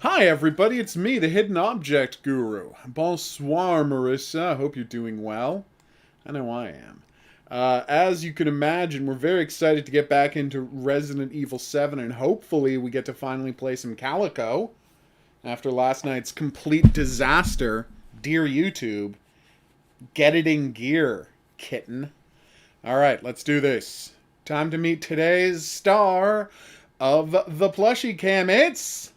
Hi everybody, it's me, the Hidden Object Guru. Bonsoir, Marissa. Hope you're doing well. I know I am. As you can imagine, we're very excited to get back into Resident Evil 7, and hopefully we get to finally play some Calico after last night's complete disaster. Dear YouTube, get it in gear, kitten. Alright, let's do this. Time to meet today's star of the plushie cam. It's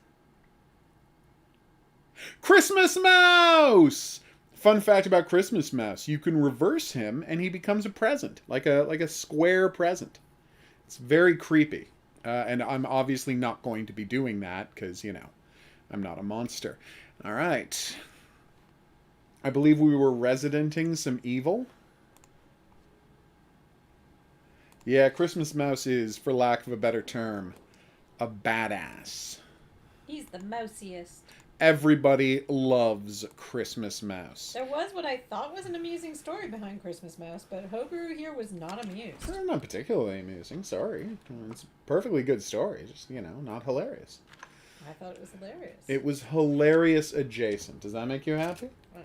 Christmas Mouse! Fun fact about Christmas Mouse, you can reverse him and he becomes a present, like a square present. It's very creepy. And I'm obviously not going to be doing that because, you know, I'm not a monster. All right. I believe we were residenting some evil. Yeah, Christmas Mouse is, for lack of a better term, a badass. He's the mousiest. Everybody loves Christmas Mouse. There was what I thought was an amusing story behind Christmas Mouse, but HOGuru here was not amused. Not particularly amusing, sorry. It's a perfectly good story, just, you know, not hilarious. I thought it was hilarious. It was hilarious adjacent. Does that make you happy? Wow.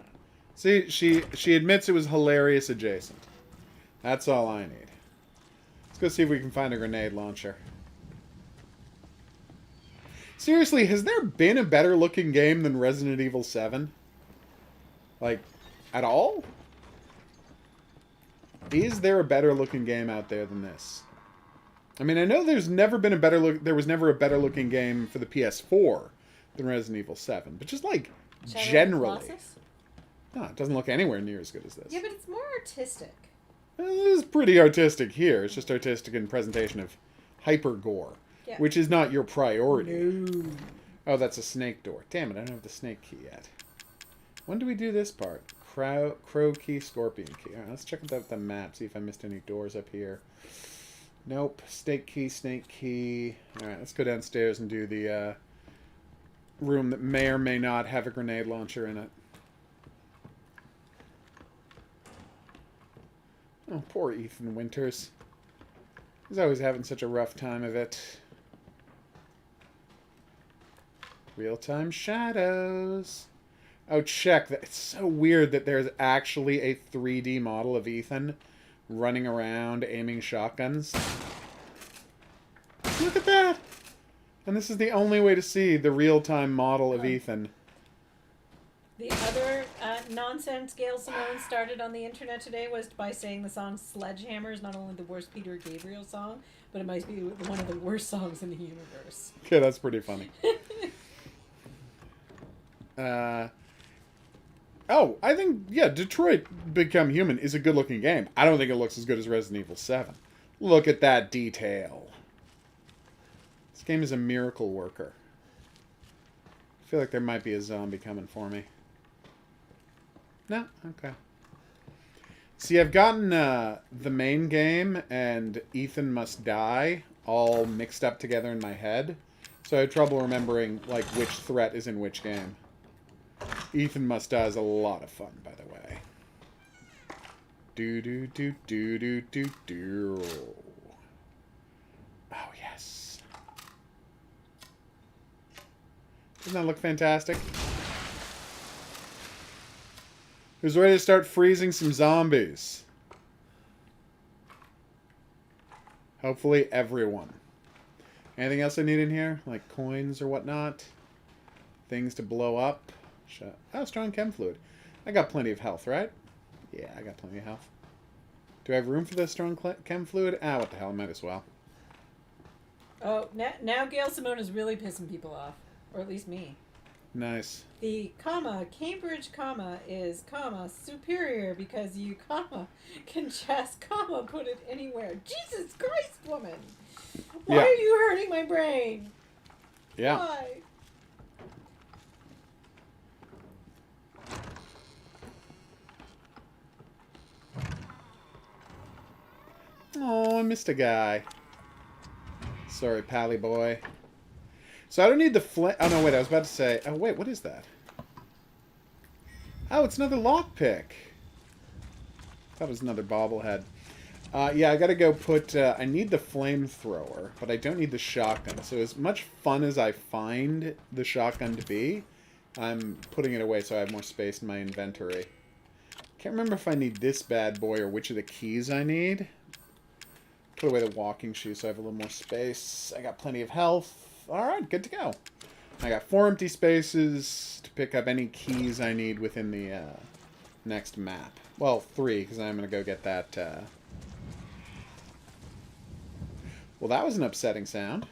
See, she admits it was hilarious adjacent. That's all I need. Let's go see if we can find a grenade launcher. Seriously, has there been a better looking game than Resident Evil 7? Like, at all? Is there a better looking game out there than this? I mean, I know there was never a better looking game for the PS4 than Resident Evil 7, but just like generally. No, it doesn't look anywhere near as good as this. Yeah, but it's more artistic. It is pretty artistic here. It's just artistic in presentation of hyper gore. Yeah. Which is not your priority. No. Oh, that's a snake door. Damn it, I don't have the snake key yet. When do we do this part? Crow key, scorpion key. Alright, let's check out the map, see if I missed any doors up here. Nope. Snake key. Alright, let's go downstairs and do the room that may or may not have a grenade launcher in it. Oh, poor Ethan Winters. He's always having such a rough time of it. Real-time shadows. Oh, check. It's so weird that there's actually a 3D model of Ethan running around aiming shotguns. Look at that! And this is the only way to see the real-time model of Ethan. The other nonsense Gail Simone started on the internet today was by saying the song Sledgehammer is not only the worst Peter Gabriel song, but it might be one of the worst songs in the universe. Okay, that's pretty funny. Oh, I think, yeah, Detroit Become Human is a good-looking game. I don't think it looks as good as Resident Evil 7. Look at that detail. This game is a miracle worker. I feel like there might be a zombie coming for me. No? Okay. See, I've gotten the main game and Ethan Must Die all mixed up together in my head. So I have trouble remembering, like, which threat is in which game. Ethan Must Die is a lot of fun, by the way. Do-do-do-do-do-do-do. Oh, yes. Doesn't that look fantastic? Who's ready to start freezing some zombies? Hopefully everyone. Anything else I need in here? Like coins or whatnot? Things to blow up? Oh, strong chem fluid. I got plenty of health, right? Yeah, I got plenty of health. Do I have room for the strong chem fluid? Ah, what the hell, I might as well. Oh, now Gail Simone is really pissing people off. Or at least me. Nice. The Cambridge is superior because you can just put it anywhere. Jesus Christ, woman! Why are you hurting my brain? Yeah. Why? Oh, I missed a guy. Sorry, Pally boy. So I don't need the flint. Oh, no, wait. I was about to say... Oh, wait. What is that? Oh, it's another lockpick. That was another bobblehead. Yeah, I gotta go put... I need the flamethrower, but I don't need the shotgun. So as much fun as I find the shotgun to be, I'm putting it away so I have more space in my inventory. Can't remember if I need this bad boy or which of the keys I need. Put away the walking shoes so I have a little more space. I got plenty of health. Alright, good to go. I got 4 empty spaces to pick up any keys I need within the next map. Well, 3, because I'm going to go get that... Well, that was an upsetting sound.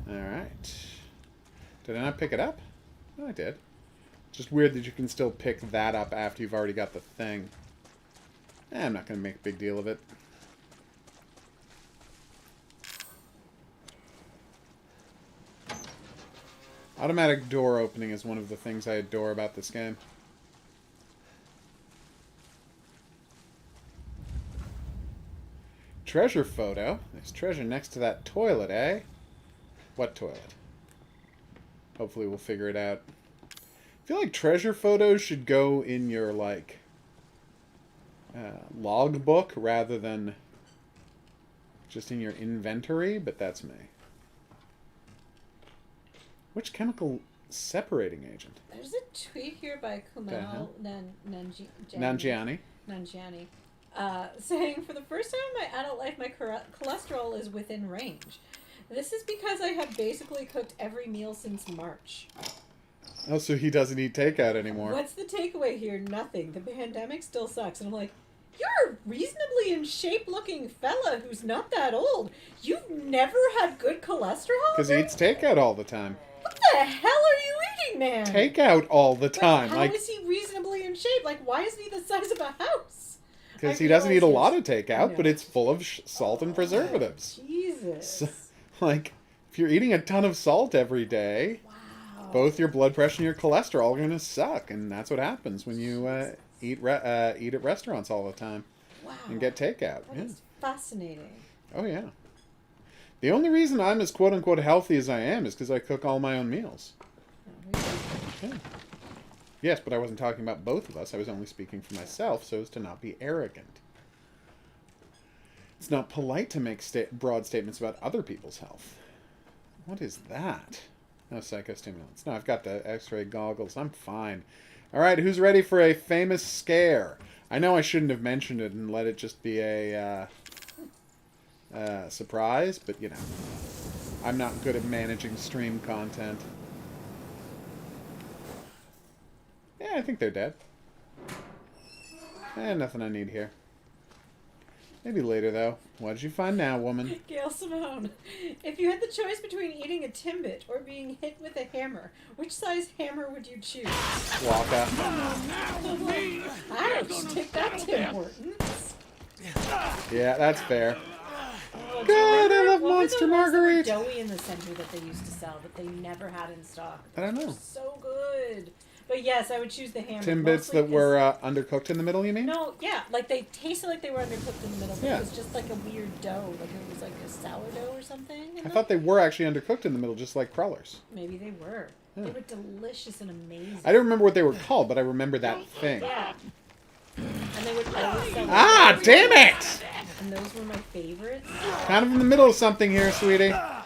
Alright. Did I not pick it up? Oh, I did. Just weird that you can still pick that up after you've already got the thing. I'm not going to make a big deal of it. Automatic door opening is one of the things I adore about this game. Treasure photo. There's treasure next to that toilet, eh? What toilet? Hopefully we'll figure it out. I feel like treasure photos should go in your, like, logbook rather than just in your inventory, but that's me. Which chemical separating agent? There's a tweet here by Kumail Nanjiani. Saying, for the first time in my adult life, my cholesterol is within range. This is because I have basically cooked every meal since March. Oh, so he doesn't eat takeout anymore. What's the takeaway here? Nothing. The pandemic still sucks. And I'm like, you're a reasonably in shape looking fella who's not that old. You've never had good cholesterol? Because he eats takeout all the time. What the hell are you eating, man? Takeout all the time. How is he reasonably in shape? Like, why isn't he the size of a house? Because he doesn't eat a lot of takeout, but it's full of salt and preservatives. Jesus. So, like, if you're eating a ton of salt every day, both your blood pressure and your cholesterol are going to suck. And that's what happens when you eat at restaurants all the time. Wow. And get takeout. That is fascinating. Oh, yeah. The only reason I'm as quote-unquote healthy as I am is because I cook all my own meals. Yeah. Yes, but I wasn't talking about both of us. I was only speaking for myself so as to not be arrogant. It's not polite to make broad statements about other people's health. What is that? No psychostimulants. No, I've got the x-ray goggles. I'm fine. All right, who's ready for a famous scare? I know I shouldn't have mentioned it and let it just be a surprise, but, you know, I'm not good at managing stream content. Yeah, I think they're dead. Nothing I need here. Maybe later, though. What did you find now, woman? Gail Simone, if you had the choice between eating a Timbit or being hit with a hammer, which size hammer would you choose? Waka. Ouch, take that, Tim Hortons. Yeah, that's fair. Oh, God, I love what Monster were the ones that were Marguerite. doughy in the center that they used to sell, that they never had in stock. I don't know. They're so good. But yes, I would choose the hammer. Timbits that were undercooked in the middle, you mean? No, yeah, like they tasted like they were undercooked in the middle, but Yeah. it was just like a weird dough, like it was like a sourdough or something. I thought they were actually undercooked in the middle, just like crullers. Maybe they were. Yeah. They were delicious and amazing. I don't remember what they were called, but I remember that thing. Yeah. And they would always sell Ah, those. damn it! And those were my favorites. Kind of in the middle of something here, sweetie. Sorry.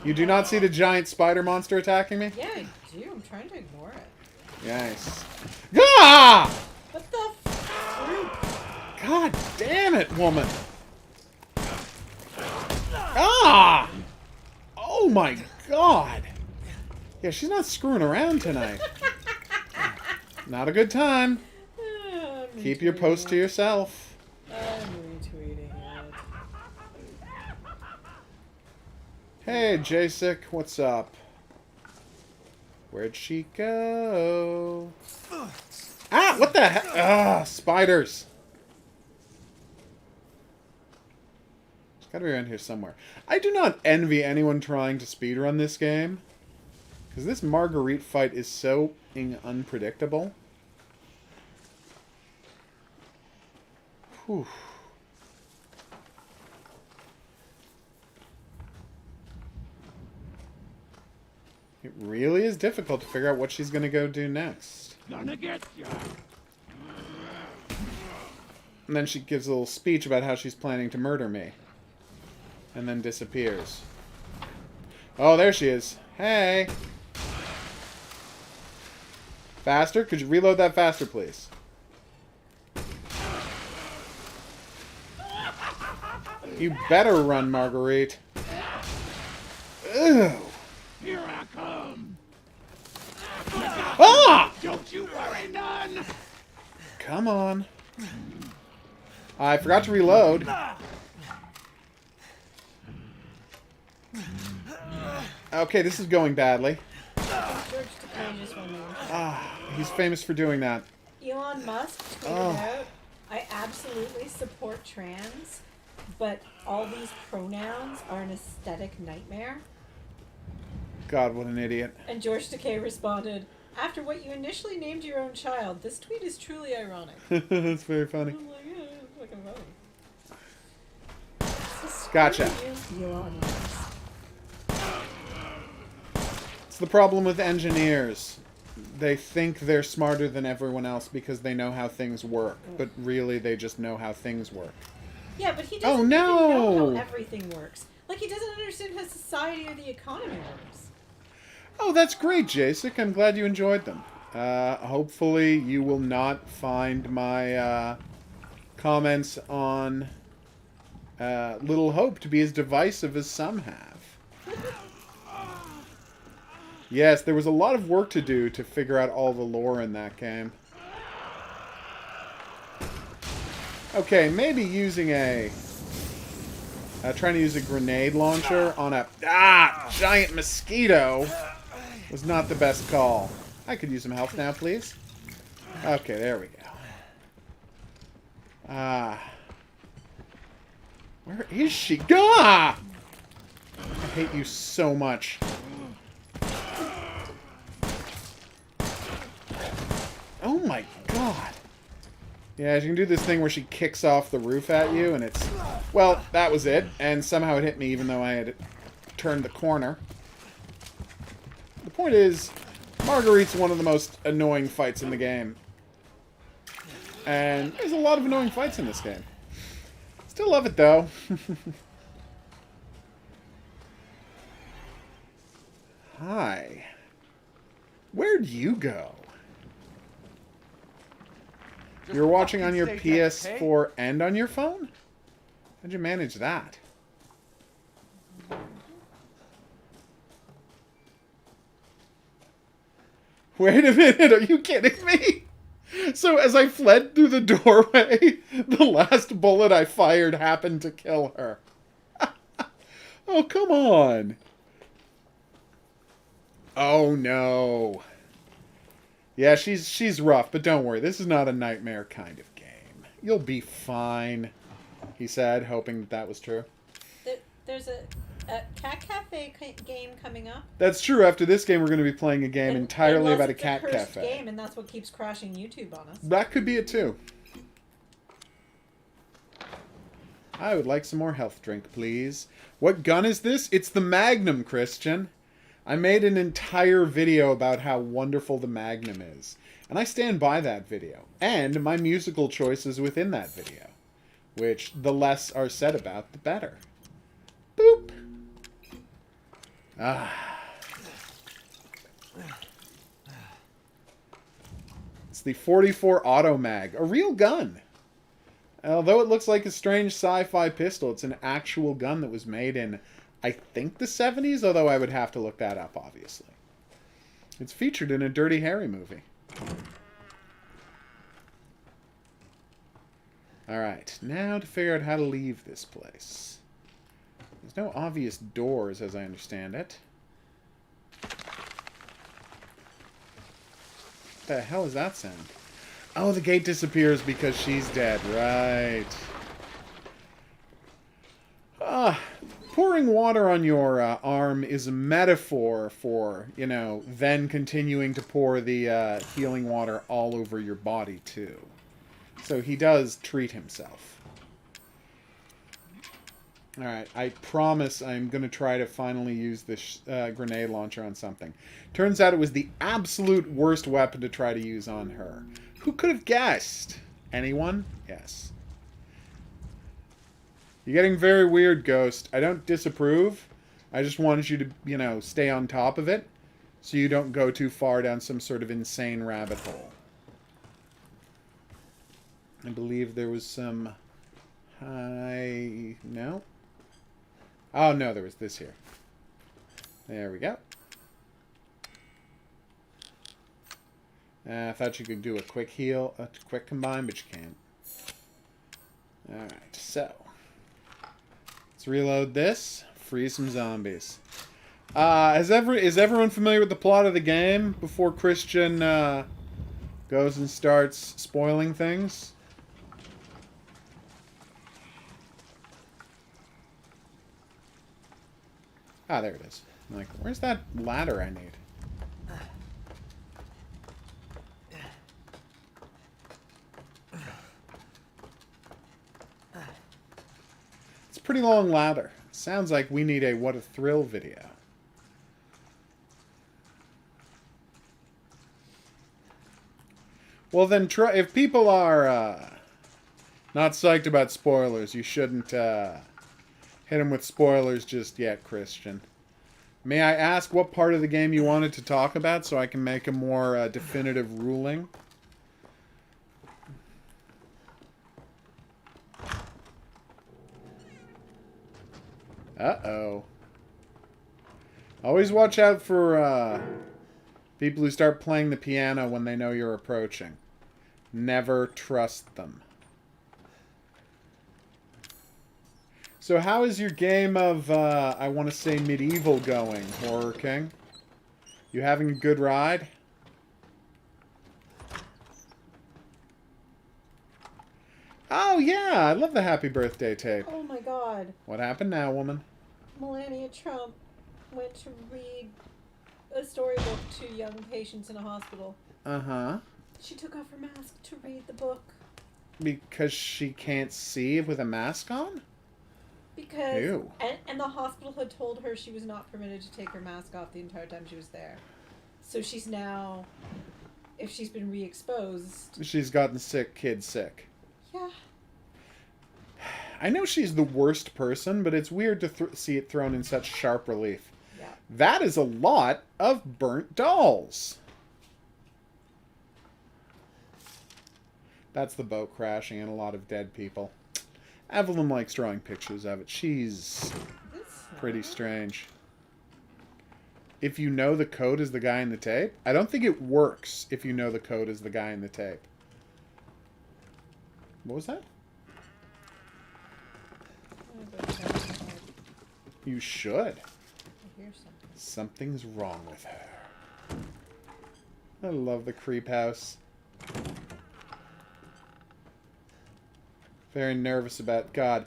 You do not see the giant spider monster attacking me? Yeah, I do. I'm trying to ignore it. Nice. Ah! What the fruit? God damn it, woman. Ah! Oh my god. Yeah, she's not screwing around tonight. Not a good time. Keep your post to yourself. I'm retweeting it. Hey, Jasek, what's up? Where'd she go? Ah, what the heck? Ah, spiders. It's gotta be around here somewhere. I do not envy anyone trying to speedrun this game. Because this Marguerite fight is so unpredictable. Whew. It really is difficult to figure out what she's going to go do next. Gonna get ya. And then she gives a little speech about how she's planning to murder me. And then disappears. Oh, there she is. Hey. Faster? Could you reload that faster, please? You better run, Marguerite. Ew. Here I come. Ah! Don't you worry none. Come on. I forgot to reload. Okay, this is going badly. George Takei just won the internet. Ah, he's famous for doing that. Elon Musk tweeted out, I absolutely support trans, but all these pronouns are an aesthetic nightmare. God, what an idiot. And George Takei responded, after what you initially named your own child, this tweet is truly ironic. That's very funny. I'm like, yeah, it's fucking funny. So Gotcha. screw you, Elon Musk. It's the problem with engineers. They think they're smarter than everyone else because they know how things work. But really, they just know how things work. Yeah, but he doesn't even know how everything works. Like, he doesn't understand how society or the economy works. Oh, that's great, Jasek. I'm glad you enjoyed them. Hopefully you will not find my comments on Little Hope to be as divisive as some have. Yes, there was a lot of work to do to figure out all the lore in that game. Okay, maybe using trying to use a grenade launcher on a giant mosquito was not the best call. I could use some health now, please. Okay, there we go. Where is she? Gah! I hate you so much. Oh my god. Yeah, she can do this thing where she kicks off the roof at you, and it's... Well, that was it, and somehow it hit me even though I had turned the corner. The point is, Marguerite's one of the most annoying fights in the game. And there's a lot of annoying fights in this game. Still love it, though. Hi. Where'd you go? You're watching on your PS4 and on your phone? How'd you manage that? Wait a minute, are you kidding me? So as I fled through the doorway, the last bullet I fired happened to kill her. Oh, come on. Oh, no. Yeah, she's rough, but don't worry. This is not a nightmare kind of game. You'll be fine, he said, hoping that was true. There's a Cat Cafe game coming up. That's true. After this game, we're going to be playing a game entirely about a cat cafe. Game, and that's what keeps crashing YouTube on us. That could be it, too. I would like some more health drink, please. What gun is this? It's the Magnum, Christian. I made an entire video about how wonderful the Magnum is. And I stand by that video. And my musical choices within that video. Which, the less are said about, the better. Boop. It's the 44 Auto Mag. A real gun. Although it looks like a strange sci-fi pistol, it's an actual gun that was made in... I think the 70s, although I would have to look that up, obviously. It's featured in a Dirty Harry movie. Alright, now to figure out how to leave this place. There's no obvious doors, as I understand it. What the hell is that sound? Oh, the gate disappears because she's dead. Right. Pouring water on your arm is a metaphor for, you know, then continuing to pour the healing water all over your body, too. So he does treat himself. Alright, I promise I'm going to try to finally use this grenade launcher on something. Turns out it was the absolute worst weapon to try to use on her. Who could have guessed? Anyone? Yes. You're getting very weird, Ghost. I don't disapprove. I just wanted you to, you know, stay on top of it so you don't go too far down some sort of insane rabbit hole. I believe there was some... No? Oh, no, there was this here. There we go. I thought you could do a quick heal, a quick combine, but you can't. Alright, so. Let's reload this. Free some zombies. Is everyone familiar with the plot of the game before Christian goes and starts spoiling things? Ah, there it is. I'm like, where's that ladder I need? It's a pretty long ladder. Sounds like we need a What a Thrill video. Well then, try, if people are not psyched about spoilers, you shouldn't hit them with spoilers just yet, Christian. May I ask what part of the game you wanted to talk about so I can make a more definitive ruling? Uh-oh. Always watch out for people who start playing the piano when they know you're approaching. Never trust them. So how is your game of, I want to say medieval going, Horror King? You having a good ride? Oh, yeah, I love the happy birthday tape. Oh my god. What happened now, woman? Melania Trump went to read a storybook to young patients in a hospital. Uh-huh. She took off her mask to read the book. Because she can't see with a mask on? Because... Ew. And the hospital had told her she was not permitted to take her mask off the entire time she was there. So she's now... If she's been re-exposed... She's gotten sick, kid sick. Yeah. I know she's the worst person, but it's weird to see it thrown in such sharp relief. Yeah. That is a lot of burnt dolls. That's the boat crashing and a lot of dead people. Evelyn likes drawing pictures of it. She's pretty strange. If you know the code is the guy in the tape, I don't think it works if you know the code is the guy in the tape. What was that? You should. I hear something. Something's wrong with her. I love the creep house. Very nervous about... God,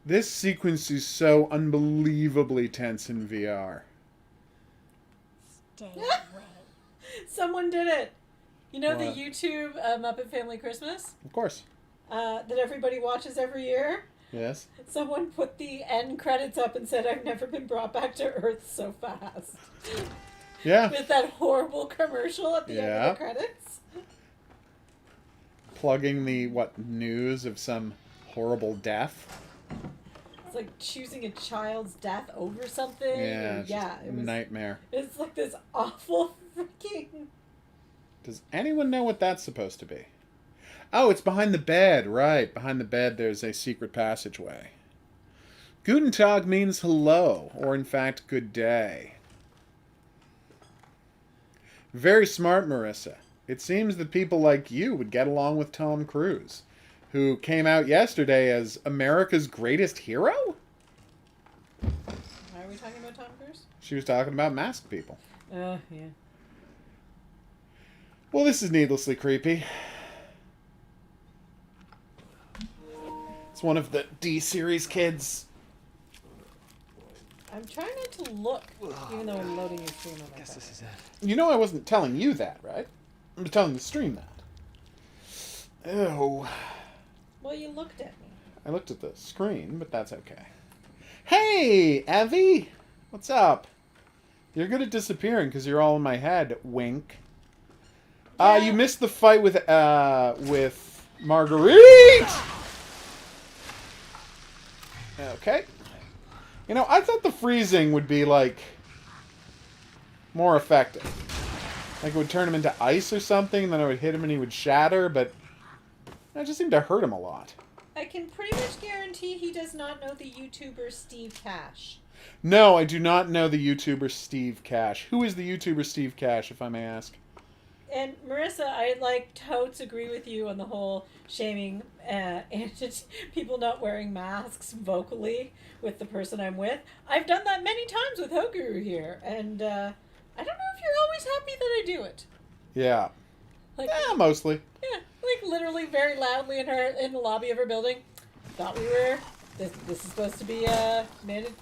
this sequence is so unbelievably tense in VR. Stay away. Someone did it! You know the What? YouTube Muppet Family Christmas? Of course. That everybody watches every year? Yes. Someone put the end credits up and said, I've never been brought back to Earth so fast. Yeah. With that horrible commercial at the end Yeah. of the credits. Plugging the, what, news of some horrible death. It's like choosing a child's death over something. Yeah. Yeah. It was, Nightmare. it's like this awful freaking... Does anyone know what that's supposed to be? Oh, it's behind the bed. Right. Behind the bed there's a secret passageway. Guten Tag means hello, or in fact, good day. Very smart, Marissa. It seems that people like you would get along with Tom Cruise, who came out yesterday as America's greatest hero? Why are we talking about Tom Cruise? She was talking about masked people. Yeah. Well, this is needlessly creepy. It's one of the D-series kids. I'm trying not to look, even though I'm loading your stream on my phone. This is it. You know I wasn't telling you that, right? I'm telling the stream that. Ew. Well, you looked at me. I looked at the screen, but that's okay. Hey, Evie! What's up? You're good at disappearing because you're all in my head. Wink. Yeah. You missed the fight with Marguerite! Okay. You know, I thought the freezing would be, like, more effective. Like, it would turn him into ice or something, then I would hit him and he would shatter, but it just seemed to hurt him a lot. I can pretty much guarantee he does not know the YouTuber Steve Cash. No, I do not know the YouTuber Steve Cash. Who is the YouTuber Steve Cash, if I may ask? And Marissa, I like totes agree with you on the whole shaming and people not wearing masks vocally with the person I'm with. I've done that many times with HOGuru here, and I don't know if you're always happy that I do it. Yeah. Like, Yeah, mostly. yeah, like literally very loudly in the lobby of her building. Thought we were. This is supposed to be masks are mandatory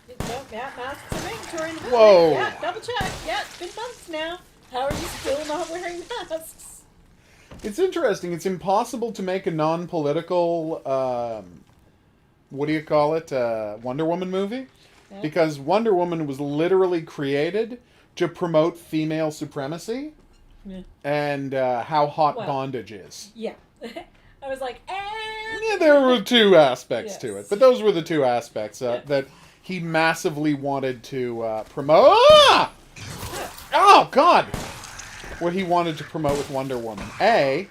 in the building. Whoa. Yeah, double check. Yeah, it's been months now. How are you still not wearing masks? It's interesting. It's impossible to make a non-political, what do you call it, Wonder Woman movie? Yeah. Because Wonder Woman was literally created to promote female supremacy Yeah. and how hot Well, bondage is. Yeah. I was like, Yeah, there were two aspects to Yes. it, but those were the two aspects Yeah. that he massively wanted to promote. Ah! Oh, God! What he wanted to promote with Wonder Woman. A,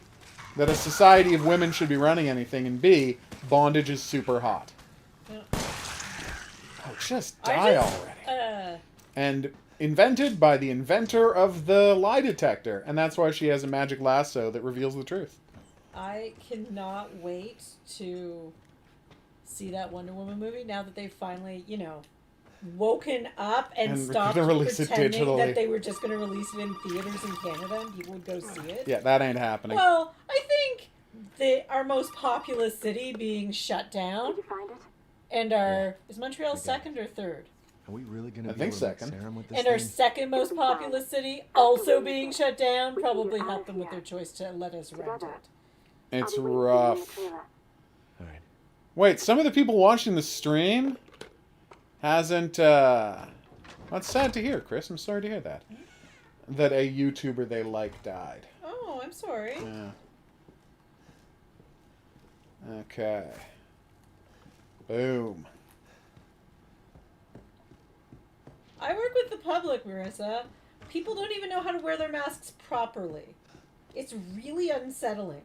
that a society of women should be running anything, and B, bondage is super hot. Yeah. Oh, just die already. Uh, And invented by the inventor of the lie detector, and that's why she has a magic lasso that reveals the truth. I cannot wait to see that Wonder Woman movie now that they've finally, woken up and And stopped gonna release it pretending digitally. that they were just going to release it in theaters in Canada and people would go see it. Yeah, that ain't happening. Well, I think our most populous city being shut down, Did you find it? and is Montreal second or third? Are we really going I to be think able to make second. serum with this And our thing? second most populous city also being shut down probably helped them with their choice to let us rent it. It's I'll be waiting for you in the rough. trailer. All right. Wait, some of the people watching the stream hasn't, well, it's sad to hear, Chris. I'm sorry to hear that. That a YouTuber they like died. Oh, I'm sorry. Yeah. Okay. Boom. I work with the public, Marissa. People don't even know how to wear their masks properly. It's really unsettling.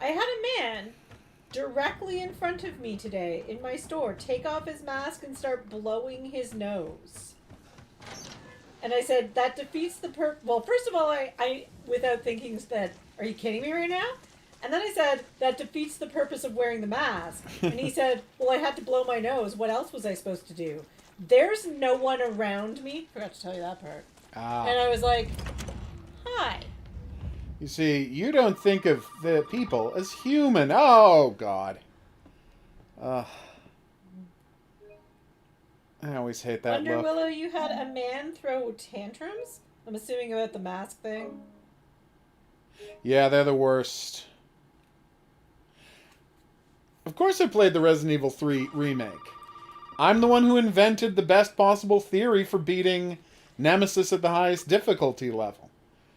I had a man directly in front of me today in my store take off his mask and start blowing his nose. And I said, that defeats the well, first of all, I without thinking, said, are you kidding me right now? And then I said, that defeats the purpose of wearing the mask. And he said, well, I had to blow my nose. What else was I supposed to do? There's no one around me. Forgot to tell you that part. And I was like, hi. You see, you don't think of the people as human. Oh, God. I always hate that Wonder look. Willow, you had a man throw tantrums? I'm assuming about the mask thing. Yeah, they're the worst. Of course I played the Resident Evil 3 remake. I'm the one who invented the best possible theory for beating Nemesis at the highest difficulty level.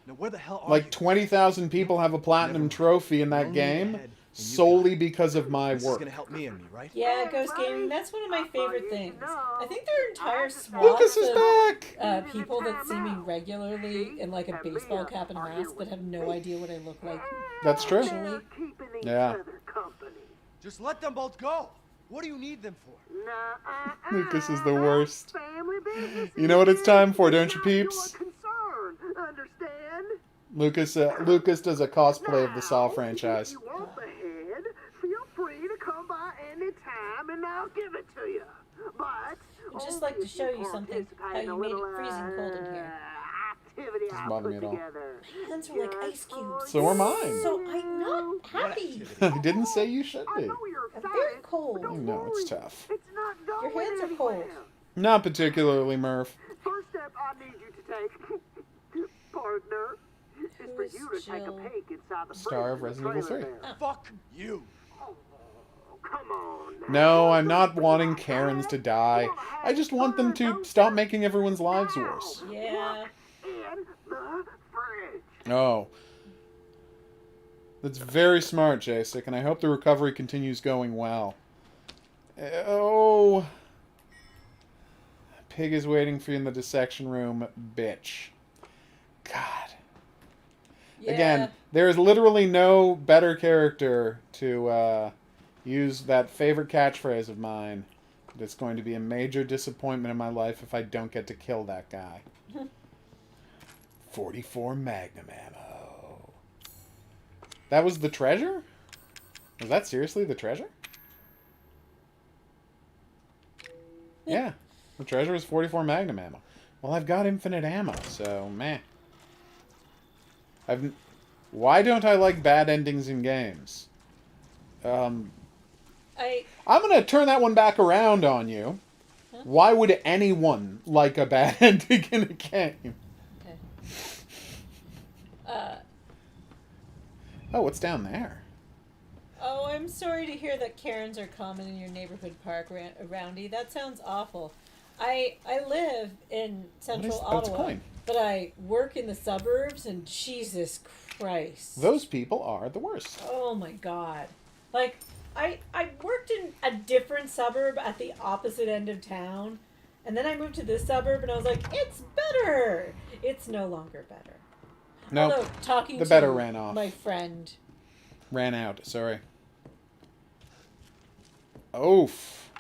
Now, where the hell are Like you? 20,000 people have a platinum trophy in that Only game ahead, and you solely got it. because of my This is work. going to help me and me, right? Yeah, Ghost Gaming, that's one of my favorite things. I think there are entire Lucas swaths is of back! people that see me regularly in like a baseball cap and mask that have no idea what I look like. That's true. Actually, Yeah. Just let them both go. What do you need them for? Lucas is the worst. You know what it's time for, don't you, peeps? Understand? Lucas does a cosplay of the Saw franchise. If you want the head, feel free to come by any time and I'll give it to you. But I'd just like to show you something, how you made it freezing cold in here. Activity Doesn't I bother put me at all. together. My hands are like ice cubes. So are mine. So I'm not happy. I didn't say you should I be. know you're I'm very excited. cold. I know, it's tough. It's not Your going hands are anywhere. cold. Not particularly, Murph. First step I need you to take, partner, is for Who's you to take a Jill? peek inside the Star of freezer Resident Evil trailer 3. there. Fuck you. Oh, come on. No, I'm not wanting Karens to die. I just want them to stop making everyone's lives worse. Yeah. In the fridge. Oh. That's very smart, Jasek, and I hope the recovery continues going well. Oh. Pig is waiting for you in the dissection room, bitch. God. Yeah. Again, there is literally no better character to use that favorite catchphrase of mine. It's going to be a major disappointment in my life if I don't get to kill that guy. 44 Magnum ammo. That was the treasure? Was that seriously the treasure? Yeah. The treasure is 44 Magnum ammo. Well, I've got infinite ammo, so meh. Why don't I like bad endings in games? I'm gonna turn that one back around on you. Huh? Why would anyone like a bad ending in a game? Okay. Oh, what's down there? Oh, I'm sorry to hear that Karens are common in your neighborhood park, Roundy. That sounds awful. I live in central Ottawa, but I work in the suburbs, and Jesus Christ. Those people are the worst. Oh my God. Like, I worked in a different suburb at the opposite end of town, and then I moved to this suburb, and I was like, it's better. It's no longer better. No, although talking the to better ran off. My friend. Ran out, sorry. Oof.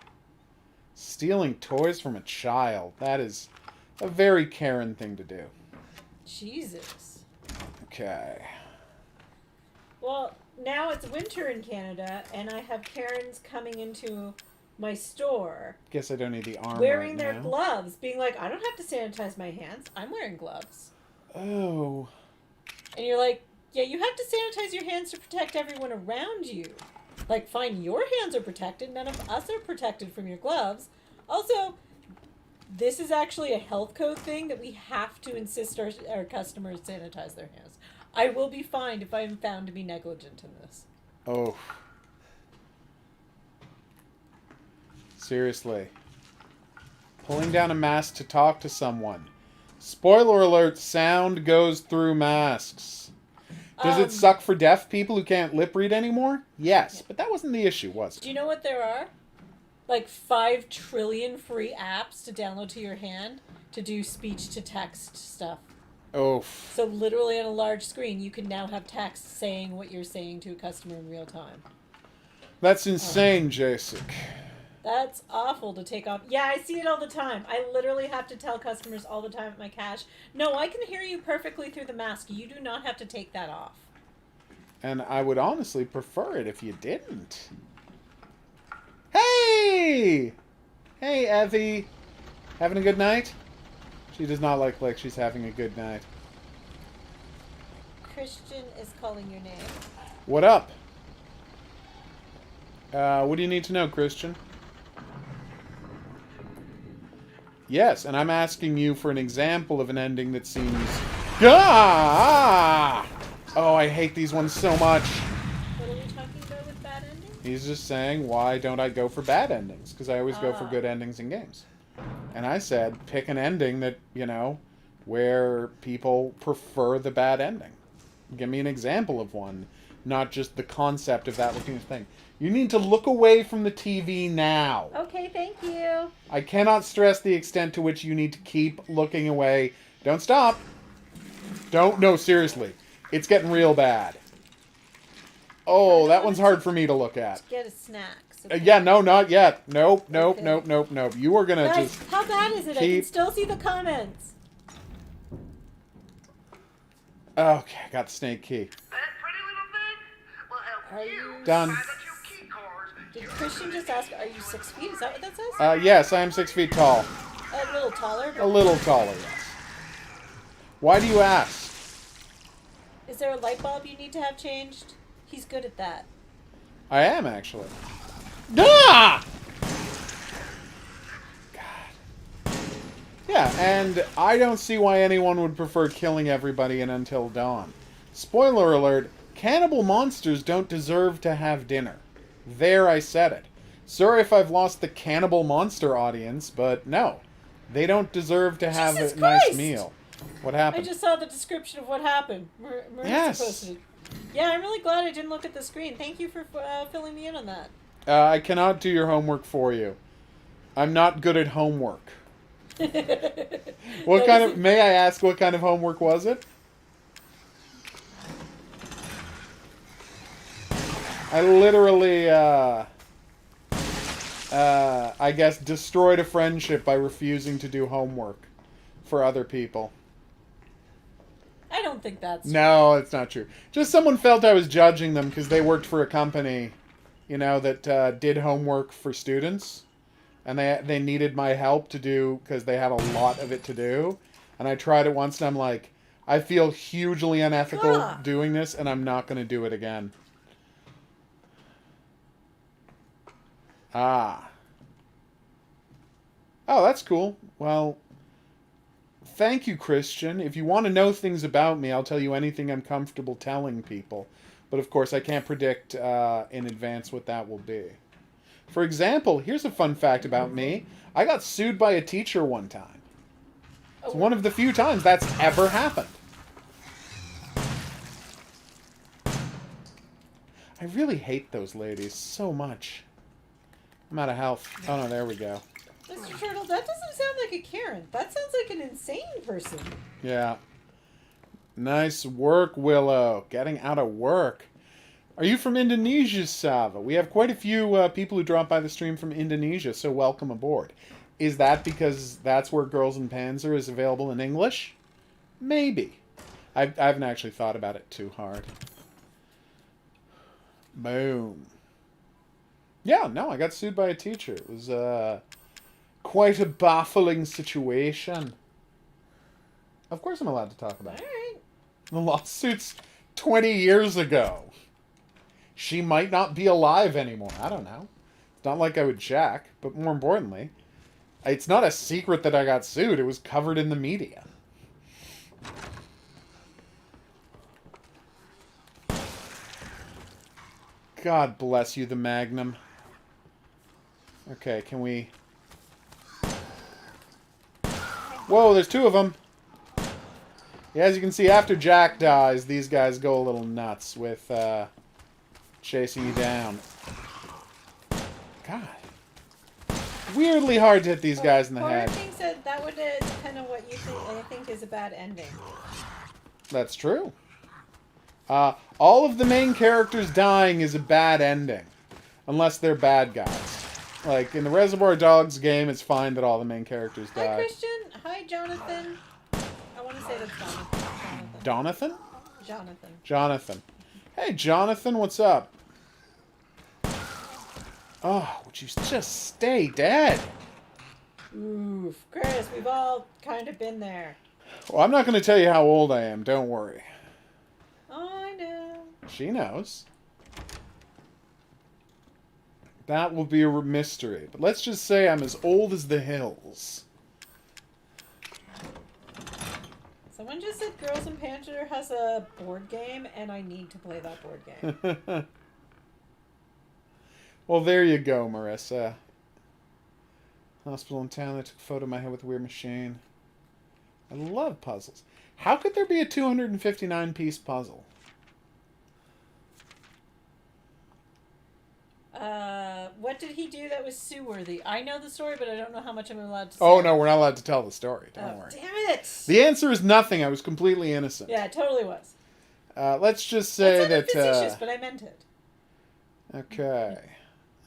Stealing toys from a child. That is a very Karen thing to do. Jesus. Okay. Well, now it's winter in Canada, and I have Karens coming into my store. Guess I don't need the arm wearing right their now. gloves, being like, I don't have to sanitize my hands. I'm wearing gloves. Oh. And you're like, yeah, you have to sanitize your hands to protect everyone around you. Like, fine, your hands are protected. None of us are protected from your gloves. Also, this is actually a health code thing that we have to insist our customers sanitize their hands. I will be fined if I am found to be negligent in this. Oh. Seriously. Pulling down a mask to talk to someone. Spoiler alert, sound goes through masks. Does it suck for deaf people who can't lip read anymore? Yes, but that wasn't the issue, was it? Do you know what there are? Like 5 trillion free apps to download to your hand to do speech-to-text stuff. Oh. So literally on a large screen, you can now have text saying what you're saying to a customer in real time. That's insane, Jacek. That's awful to take off. Yeah, I see it all the time. I literally have to tell customers all the time at my cash, no, I can hear you perfectly through the mask. You do not have to take that off. And I would honestly prefer it if you didn't. Hey! Hey, Evie. Having a good night? She does not look like she's having a good night. Christian is calling your name. What up? What do you need to know, Christian? Yes, and I'm asking you for an example of an ending that seems... Ah! Oh, I hate these ones so much. What are we talking about with bad endings? He's just saying, why don't I go for bad endings? Because I always go for good endings in games. And I said, pick an ending that, you know, where people prefer the bad ending. Give me an example of one, not just the concept of that looking thing. You need to look away from the TV now. Okay, thank you. I cannot stress the extent to which you need to keep looking away. Don't stop. Don't. No, seriously. It's getting real bad. Oh, that one's hard for me to look at. Get a snack. Yeah, no, not yet. Nope, nope, Okay. nope, nope, nope. You are going to Guys, just... how bad is it? I can still see the comments. Okay, I got the snake key. That pretty little thing will help Are you you... Done. find the 2 key cards. Did Christian just ask, are you 6 feet? Is that what that says? Yes, I am 6 feet tall. A little taller. A little taller, yes. Why do you ask? Is there a light bulb you need to have changed? He's good at that. I am, actually. Ah! God. Yeah, and I don't see why anyone would prefer killing everybody in Until Dawn. Spoiler alert, cannibal monsters don't deserve to have dinner. There, I said it. Sorry if I've lost the cannibal monster audience, but no. They don't deserve to have Jesus a nice Christ! meal. What happened? I just saw the description of what happened. Marissa Yes. posted it. Yeah, I'm really glad I didn't look at the screen. Thank you for filling me in on that. I cannot do your homework for you. I'm not good at homework. What kind of... May I ask what kind of homework was it? I literally, I guess, destroyed a friendship by refusing to do homework for other people. I don't think that's true. No, it's not true. Just someone felt I was judging them because they worked for a company, you know, that did homework for students. And they needed my help to do, because they had a lot of it to do. And I tried it once, and I'm like, I feel hugely unethical doing this, and I'm not going to do it again. Ah. Oh, that's cool. Well, thank you, Christian. If you want to know things about me, I'll tell you anything I'm comfortable telling people. But, of course, I can't predict in advance what that will be. For example, here's a fun fact about me. I got sued by a teacher one time. It's one of the few times that's ever happened. I really hate those ladies so much. I'm out of health. Oh, no, there we go. Mr. Turtle, that doesn't sound like a Karen. That sounds like an insane person. Yeah. Nice work, Willow. Getting out of work. Are you from Indonesia, Sava? We have quite a few people who drop by the stream from Indonesia, so welcome aboard. Is that because that's where Girls in Panzer is available in English? Maybe. I haven't actually thought about it too hard. Boom. Yeah, no, I got sued by a teacher. It was quite a baffling situation. Of course I'm allowed to talk about it. Alright. The lawsuit's 20 years ago. She might not be alive anymore. I don't know. It's not like I would check. But more importantly, it's not a secret that I got sued. It was covered in the media. God bless you, the Magnum. Okay, can we... Whoa, there's two of them. Yeah, as you can see, after Jack dies, these guys go a little nuts with chasing you down. God. Weirdly hard to hit these guys in the head. Horror King said that would depend on what you think is a bad ending. That's true. All of the main characters dying is a bad ending. Unless they're bad guys. Like, in the Reservoir Dogs game, it's fine that all the main characters die. Hi, Christian. Hi, Jonathan. I want to say that's Jonathan. Jonathan? Jonathan. Jonathan. Hey, Jonathan, what's up? Oh, would you just stay dead? Oof. Chris, we've all kind of been there. Well, I'm not going to tell you how old I am. Don't worry. Oh, I know. She knows. That will be a mystery. But let's just say I'm as old as the hills. Someone just said Girls in Panzer has a board game, and I need to play that board game. Well, there you go, Marissa. Hospital in town, they took a photo of my head with a weird machine. I love puzzles. How could there be a 259-piece puzzle? What did he do that was Sue-worthy? I know the story, but I don't know how much I'm allowed to say. Oh, no, we're not allowed to tell the story. Don't worry. Damn it! The answer is nothing. I was completely innocent. Yeah, it totally was. Let's just say That's that... facetious, but I meant it. Okay.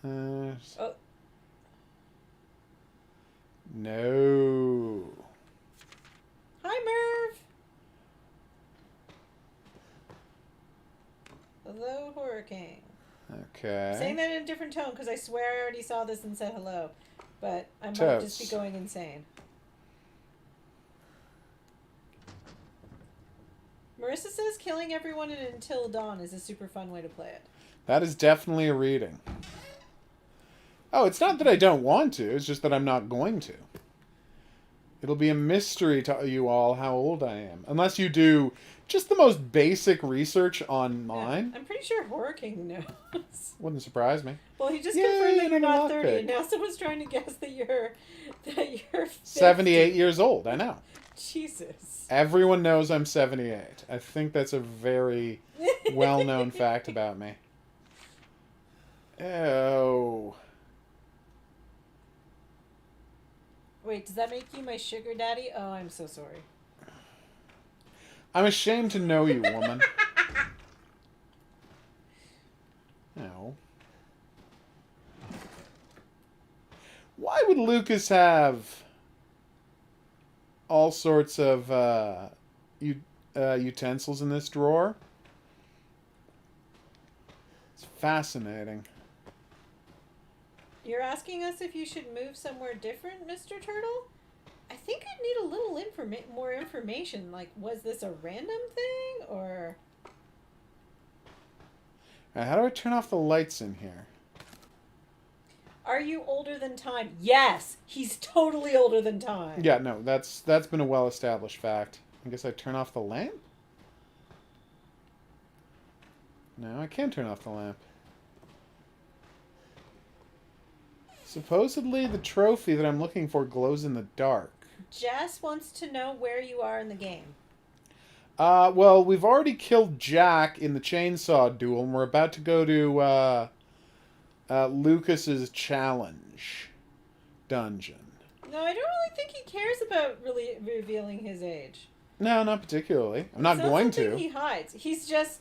Oh. No. Hi, Merv! Hello, Horror King. Okay. I'm saying that in a different tone because I swear I already saw this and said hello. But I might Totes. just be going insane. Marissa says killing everyone in Until Dawn is a super fun way to play it. That is definitely a reading. Oh, it's not that I don't want to. It's just that I'm not going to. It'll be a mystery to you all how old I am. Unless you do just the most basic research online. Yeah, I'm pretty sure Horror King knows. Wouldn't surprise me. Well, he just Yay, confirmed that you're I'm a not 30, lockpick. and now someone's trying to guess that you're 50. 78 years old, I know. Jesus. Everyone knows I'm 78. I think that's a very well-known fact about me. Oh. Wait, does that make you my sugar daddy? Oh, I'm so sorry. I'm ashamed to know you, woman. No. Why would Lucas have all sorts of utensils in this drawer? It's fascinating. You're asking us if you should move somewhere different, Mr. Turtle? I think I'd need a little more information. Like, was this a random thing, or... How do I turn off the lights in here? Are you older than time? Yes! He's totally older than time. Yeah, no, that's been a well-established fact. I guess I turn off the lamp? No, I can't turn off the lamp. Supposedly, the trophy that I'm looking for glows in the dark. Jess wants to know where you are in the game. Well, we've already killed Jack in the chainsaw duel, and we're about to go to, Lucas's challenge dungeon. No, I don't really think he cares about really revealing his age. No, not particularly. I'm not going to. He hides. He's just,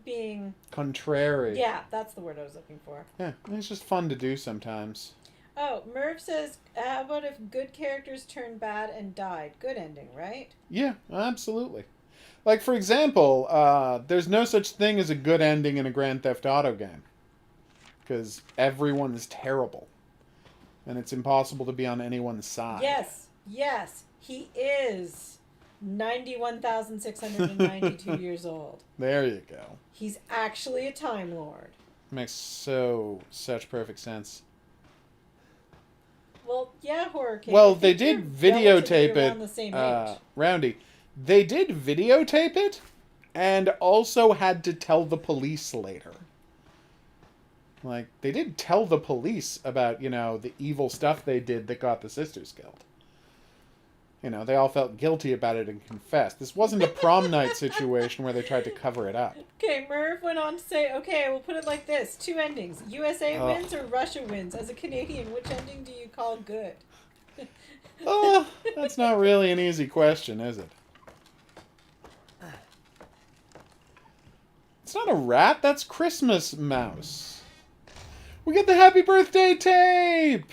being... Contrary. Yeah, that's the word I was looking for. Yeah, it's just fun to do sometimes. Oh, Merv says, how about if good characters turned bad and died? Good ending, right? Yeah, absolutely. Like, for example, there's no such thing as a good ending in a Grand Theft Auto game. Because everyone is terrible. And it's impossible to be on anyone's side. Yes, he is 91,692 years old. There you go. He's actually a Time Lord. Makes such perfect sense. Well, yeah, Horror King. Well, they did videotape around the same age. it. Roundy. They did videotape it, and also had to tell the police later. Like, they did tell the police about, the evil stuff they did that got the sisters killed. They all felt guilty about it and confessed. This wasn't a prom night situation where they tried to cover it up. Okay, Merv went on to say, okay, we'll put it like this. 2 endings. USA wins or Russia wins? As a Canadian, which ending do you call good? Oh, that's not really an easy question, is it? It's not a rat, that's Christmas Mouse. We get the happy birthday tape!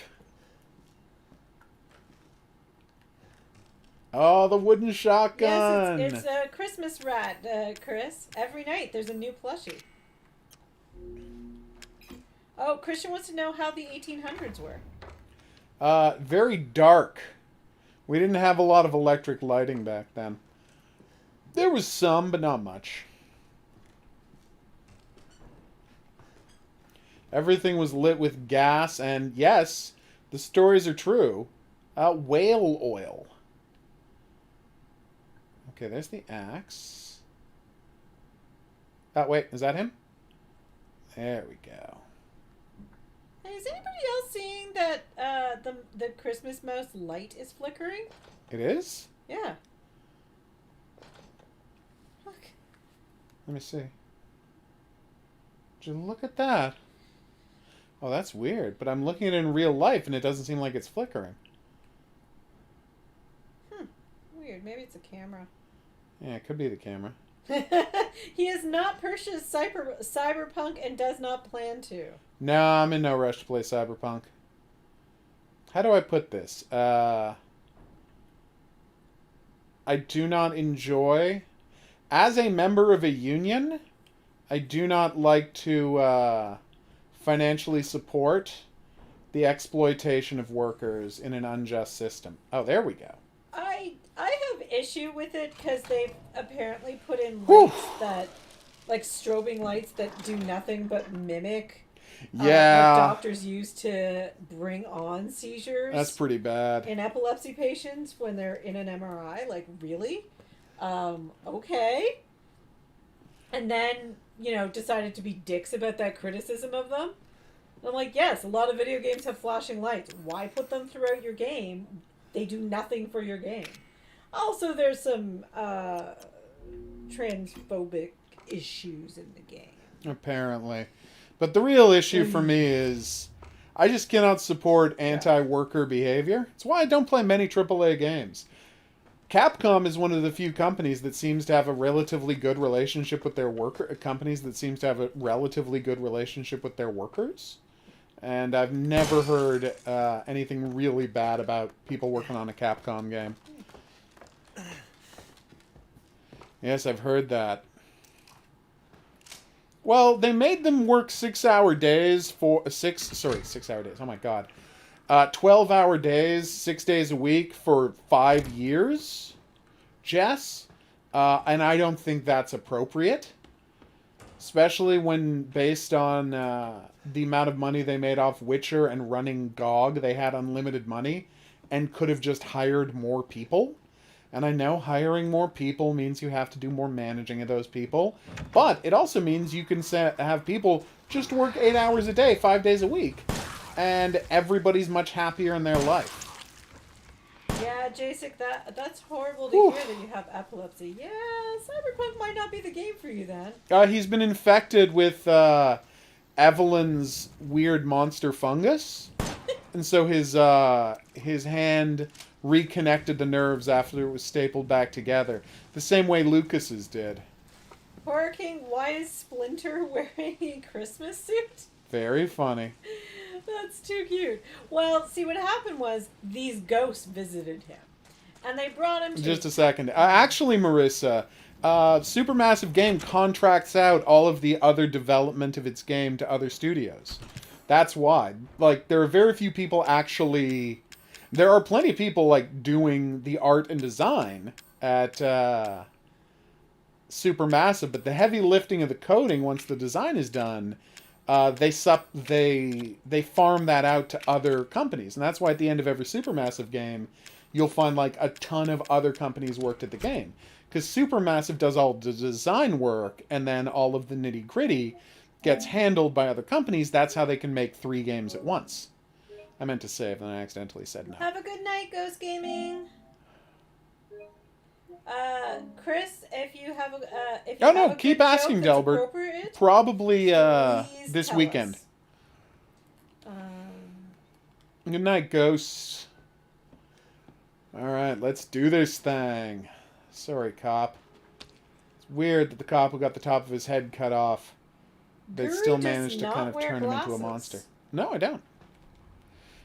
Oh, the wooden shotgun! Yes, it's a Christmas rat, Chris. Every night there's a new plushie. Oh, Christian wants to know how the 1800s were. Very dark. We didn't have a lot of electric lighting back then. There was some, but not much. Everything was lit with gas, and yes, the stories are true. Whale oil. Okay, there's the axe. Oh, wait, is that him? There we go. Hey, is anybody else seeing that the Christmas mouse light is flickering? It is? Yeah. Look. Let me see. Would you look at that? Oh, that's weird, but I'm looking at it in real life and it doesn't seem like it's flickering. Weird. Maybe it's a camera. Yeah, it could be the camera. He has not purchased Cyberpunk and does not plan to. No, I'm in no rush to play Cyberpunk. How do I put this? I do not enjoy... As a member of a union, I do not like to financially support the exploitation of workers in an unjust system. Oh, there we go. I have issue with it because they've apparently put in lights that, like strobing lights that do nothing but mimic what doctors use to bring on seizures. That's pretty bad. In epilepsy patients when they're in an MRI. Like, really? Okay. And then, decided to be dicks about that criticism of them. And I'm like, yes, a lot of video games have flashing lights. Why put them throughout your game? They do nothing for your game. Also, there's some transphobic issues in the game. Apparently. But the real issue for me is I just cannot support anti-worker behavior. It's why I don't play many AAA games. Capcom is one of the few companies that seems to have a relatively good relationship with their workers. And I've never heard anything really bad about people working on a Capcom game. Yes, I've heard that. Well, they made them work 6-hour days for 6-hour days. Oh my god. 12-hour days, 6 days a week for 5 years, Jess. And I don't think that's appropriate. Especially when based on the amount of money they made off Witcher and running GOG, they had unlimited money and could have just hired more people. And I know hiring more people means you have to do more managing of those people. But it also means you can have people just work 8 hours a day, 5 days a week. And everybody's much happier in their life. Yeah, Jasek, that's horrible to hear that you have epilepsy. Yeah, Cyberpunk might not be the game for you then. He's been infected with Evelyn's weird monster fungus. And so his hand reconnected the nerves after it was stapled back together. The same way Lucas's did. Horror King, why is Splinter wearing a Christmas suit? Very funny. That's too cute. Well, see, what happened was these ghosts visited him. And they brought him to... Just a second. Actually, Marissa, Supermassive Game contracts out all of the other development of its game to other studios. That's why. Like, there are very few people actually... There are plenty of people, like, doing the art and design at Supermassive, but the heavy lifting of the coding, once the design is done, they farm that out to other companies. And that's why at the end of every Supermassive game, you'll find, like, a ton of other companies worked at the game. Because Supermassive does all the design work, and then all of the nitty-gritty gets handled by other companies. That's how they can make 3 games at once. I meant to save, and I accidentally said no. Have a good night, Ghost Gaming. Chris, if you have a keep asking, Delbert. Probably this weekend. Good night, ghosts. All right, let's do this thing. Sorry, cop. It's weird that the cop who got the top of his head cut off, they still managed to kind of turn him into a monster. No, I don't.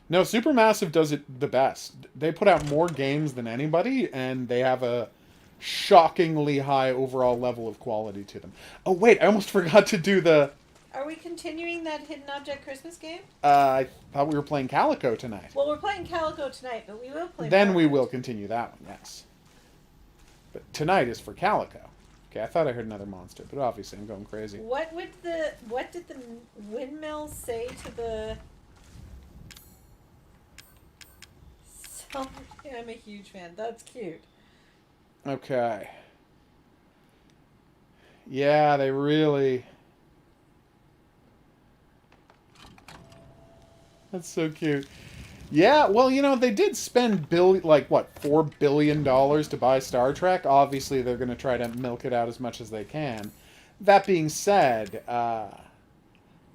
No, Supermassive does it the best. They put out more games than anybody, and they have a shockingly high overall level of quality to them. Oh, wait, I almost forgot to do the... Are we continuing that Hidden Object Christmas game? I thought we were playing Calico tonight. Well, we're playing Calico tonight, but we will play Then Biohazard. we will continue that one, yes. But tonight is for Calico. Okay, I thought I heard another monster, but obviously I'm going crazy. What did the windmill say to the... I'm a huge fan. That's cute. Okay. Yeah, they really... That's so cute. Yeah, well, you know, they did spend $4 billion to buy Star Trek. Obviously, they're going to try to milk it out as much as they can. That being said, a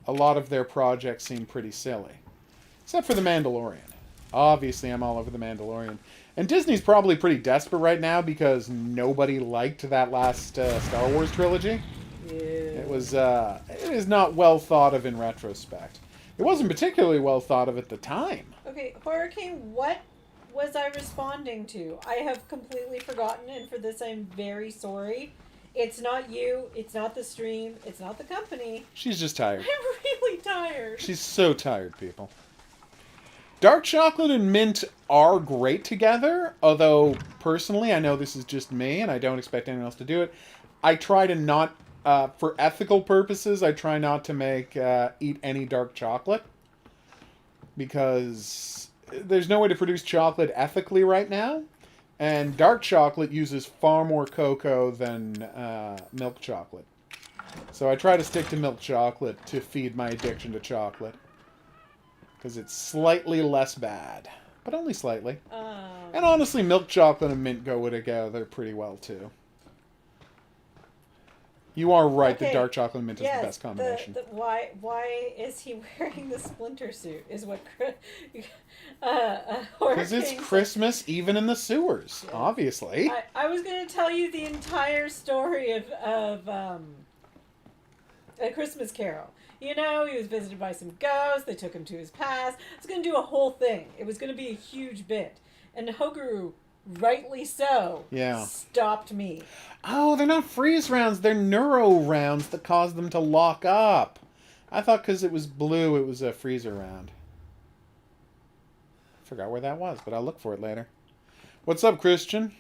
lot of their projects seem pretty silly. Except for The Mandalorian. Obviously, I'm all over The Mandalorian. And Disney's probably pretty desperate right now because nobody liked that last Star Wars trilogy. Yeah. It is not well thought of in retrospect. It wasn't particularly well thought of at the time. Okay, Horror King, what was I responding to? I have completely forgotten, and for this I'm very sorry. It's not you, it's not the stream, it's not the company. She's just tired. I'm really tired. She's so tired, people. Dark chocolate and mint are great together, although personally, I know this is just me, and I don't expect anyone else to do it. I try to not, for ethical purposes, I try not to eat any dark chocolate, because there's no way to produce chocolate ethically right now, and dark chocolate uses far more cocoa than milk chocolate. So I try to stick to milk chocolate to feed my addiction to chocolate. Because it's slightly less bad. But only slightly. And honestly, milk chocolate and mint go together pretty well, too. You are right. Okay, The dark chocolate mint is yes, the best combination. Why is he wearing the Splinter suit? Is what Because it's Christmas, even in the sewers. Yes. Obviously. I was going to tell you the entire story of A Christmas Carol. You know, he was visited by some ghosts. They took him to his past. I was going to do a whole thing. It was going to be a huge bit. And HOGuru, rightly so, stopped me. Oh, they're not freeze rounds. They're neuro rounds that cause them to lock up. I thought because it was blue, it was a freezer round. I forgot where that was, but I'll look for it later. What's up, Christian?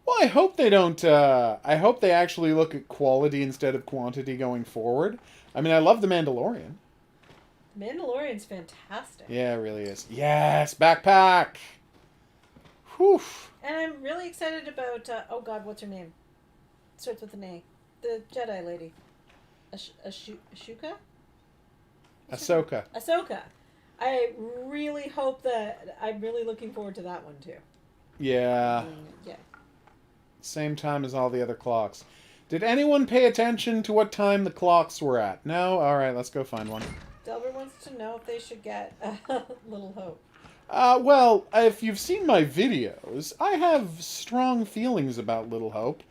Well, I hope they don't, I hope they actually look at quality instead of quantity going forward. I mean, I love The Mandalorian. Mandalorian's fantastic. Yeah, it really is. Yes, backpack! Whew. And I'm really excited about, oh god, what's her name? Starts with an A. The Jedi lady. Ashoka? Ahsoka. I really hope that, I'm really looking forward to that one too. Yeah. Yeah. Same time as all the other clocks. Did anyone pay attention to what time the clocks were at? No? Alright, let's go find one. Delbert wants to know if they should get Little Hope. Well, if you've seen my videos, I have strong feelings about Little Hope,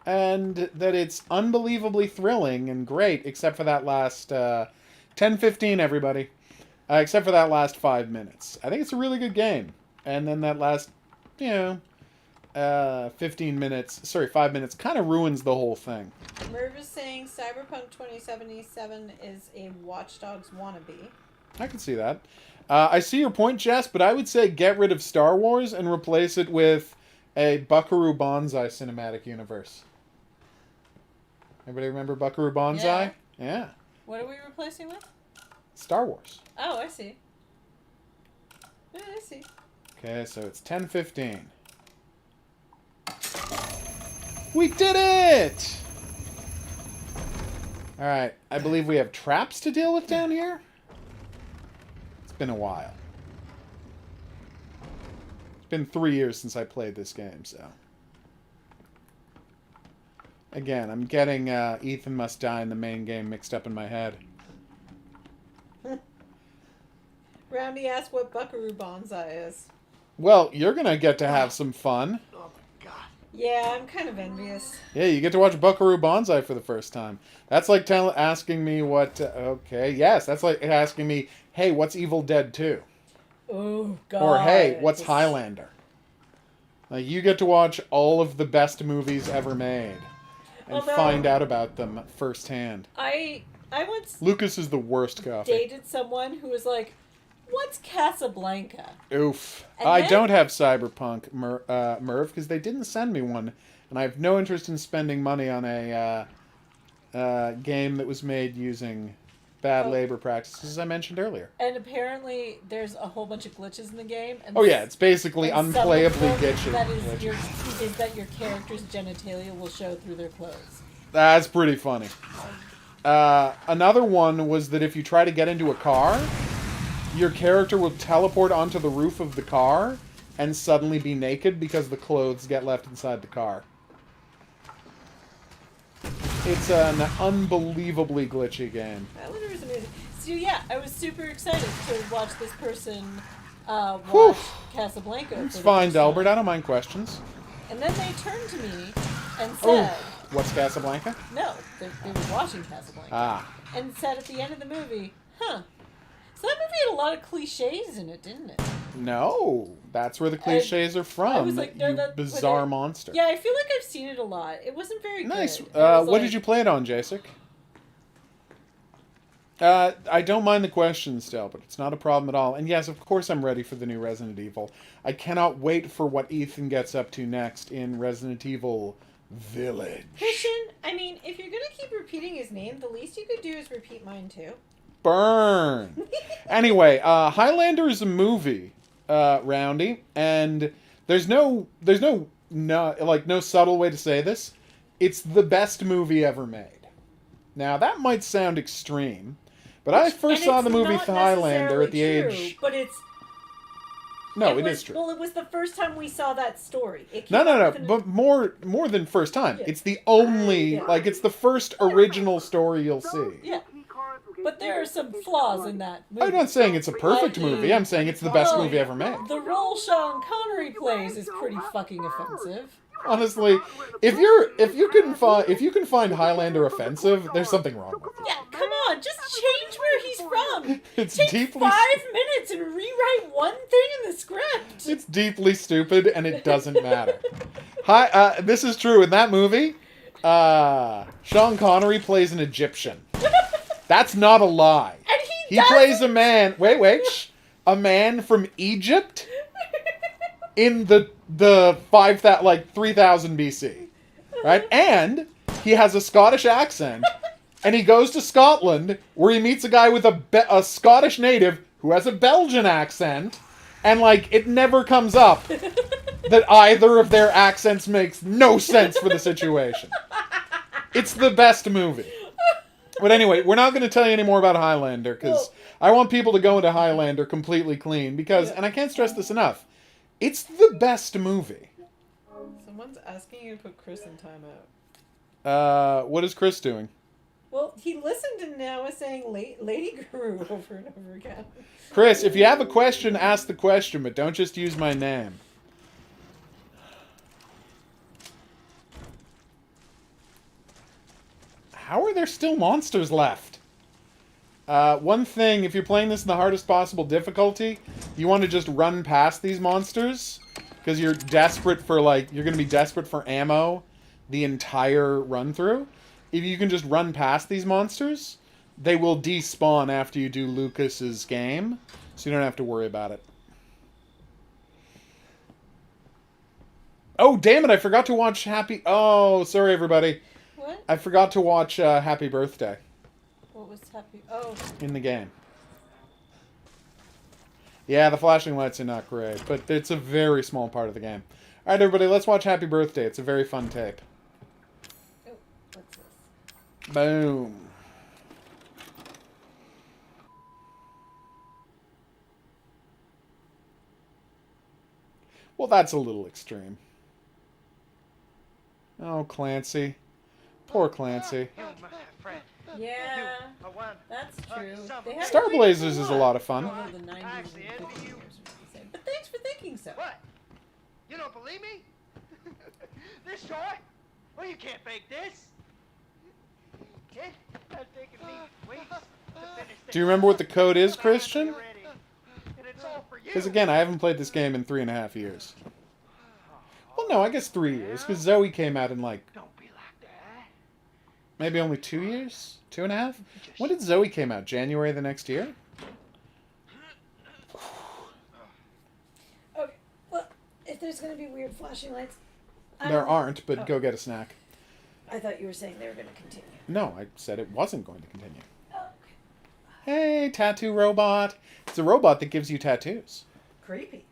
and that it's unbelievably thrilling and great, except for that last 10-15, everybody. Except for that last 5 minutes. I think it's a really good game. And then that last, 15 minutes, sorry, 5 minutes, kind of ruins the whole thing. Merv is saying Cyberpunk 2077 is a Watch Dogs wannabe. I can see that. I see your point, Jess, but I would say get rid of Star Wars and replace it with a Buckaroo Banzai cinematic universe. Everybody remember Buckaroo Banzai? Yeah. What are we replacing with? Star Wars. Oh, I see. Yeah, I see. Okay, so it's 10:15. We did it! Alright, I believe we have traps to deal with down here? It's been a while. It's been 3 years since I played this game, so... Again, I'm getting Ethan Must Die in the main game mixed up in my head. Roundy asked what Buckaroo Banzai is. Well, you're gonna get to have some fun. Oh my god. Yeah, I'm kind of envious. Yeah, you get to watch Buckaroo Banzai for the first time. That's like asking me what... okay, yes, that's like asking me, hey, what's Evil Dead 2? Oh, God. Or, hey, what's Highlander? Like, you get to watch all of the best movies ever made. And find out about them firsthand. I once... Lucas is the worst coffee. ...dated someone who was like, what's Casablanca? Oof. And I then... don't have Cyberpunk, Merv, because they didn't send me one. And I have no interest in spending money on a game that was made using bad labor practices, as I mentioned earlier. And apparently there's a whole bunch of glitches in the game. And oh yeah, it's basically unplayably glitchy. Is that your character's genitalia will show through their clothes. That's pretty funny. Another one was that if you try to get into a car, your character will teleport onto the roof of the car and suddenly be naked because the clothes get left inside the car. It's an unbelievably glitchy game. Highlander is amazing. So yeah, I was super excited to watch this person watch Casablanca. It's fine, Delbert. I don't mind questions. And then they turned to me and said... Oh, what's Casablanca? No, they were watching Casablanca. Ah. And said at the end of the movie, huh, so that movie had a lot of cliches in it, didn't it? No, that's where the cliches are from. I was like, no, you bizarre monster. Yeah, I feel like I've seen it a lot. It wasn't very nice. good. What did you play it on, Jasek? I don't mind the questions, Delbert. It's not a problem at all. And yes, of course I'm ready for the new Resident Evil. I cannot wait for what Ethan gets up to next in Resident Evil Village. Christian, I mean, if you're going to keep repeating his name, the least you could do is repeat mine too. Burn! Anyway, Highlander is a movie, Roundy, and there's no subtle way to say this. It's the best movie ever made. Now, that might sound extreme, but I first saw the movie Highlander at the age... But it's... No, it is true. Well, it was the first time we saw that story. It No, came no, no. out within But more than first time. Yeah. It's the only, Yeah. like, it's the first original story you'll see. Yeah. But there are some flaws in that movie. I'm not saying it's a perfect Like, movie. I'm saying it's the best Oh, movie ever made. The role Sean Connery plays is pretty fucking offensive. Honestly, if you can find Highlander offensive, there's something wrong with it. Yeah, come on, just change where he's from. It's Take deeply 5 minutes and rewrite one thing in the script. It's deeply stupid, and it doesn't matter. This is true. In that movie, Sean Connery plays an Egyptian. That's not a lie. And He plays a man. Wait. A man from Egypt in the 3000 BC, right? And he has a Scottish accent, and he goes to Scotland where he meets a guy with a Scottish native who has a Belgian accent, and like it never comes up that either of their accents makes no sense for the situation. It's the best movie. But anyway, we're not going to tell you any more about Highlander because I want people to go into Highlander completely clean because, and I can't stress this enough, it's the best movie. Someone's asking you to put Chris in timeout. What is Chris doing? Well, he listened and now is saying Lady Guru over and over again. Chris, if you have a question, ask the question, but don't just use my name. How are there still monsters left? One thing, if you're playing this in the hardest possible difficulty, you want to just run past these monsters, because you're desperate for, like, you're going to be desperate for ammo the entire run-through. If you can just run past these monsters, they will despawn after you do Lucas's game, so you don't have to worry about it. Oh, damn it, I forgot to watch Happy... Oh, sorry, everybody. What? I forgot to watch Happy Birthday. What was happy? Oh. In the game. Yeah, the flashing lights are not great, but it's a very small part of the game. Alright, everybody, let's watch Happy Birthday. It's a very fun tape. Oh, what's this? Boom. Well, that's a little extreme. Oh, Clancy. Poor Clancy. Yeah, that's true. They have Star a great Blazers is a plot. lot of fun. Although the 90s and 50s years would be the same. But thanks for thinking so. What? You don't believe me? This toy? Well, you can't fake this. Kid, I've taken me weeks to finish this. Do you remember what the code is, Christian? And it's all for you. Because again, I haven't played this game in 3.5 years. Well, no, I guess 3 years, because Zoe came out in like Don't be like that. maybe only 2 years? 2.5? When did Zoe came out? January the next year? Okay, well, if there's going to be weird flashing lights... There aren't, but go get a snack. I thought you were saying they were going to continue. No, I said it wasn't going to continue. Oh, okay. Hey, tattoo robot. It's a robot that gives you tattoos. Creepy.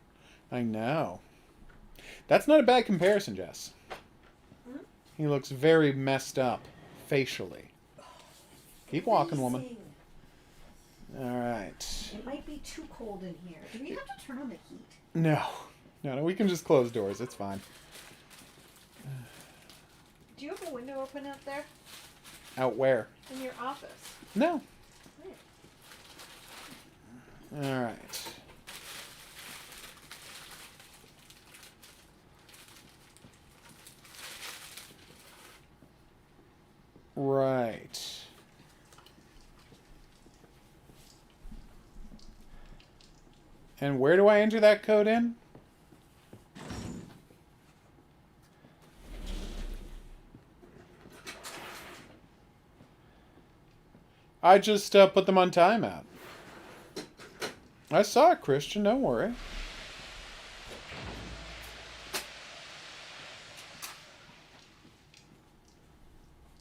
I know. That's not a bad comparison, Jess. Hmm? He looks very messed up, facially. Keep walking, woman. Freezing. Alright. It might be too cold in here. Do we have to turn on the heat? No. No, we can just close doors. It's fine. Do you have a window open out there? Out where? In your office? No. Right. Alright. Right. And where do I enter that code in? I just put them on timeout. I saw it, Christian. Don't worry.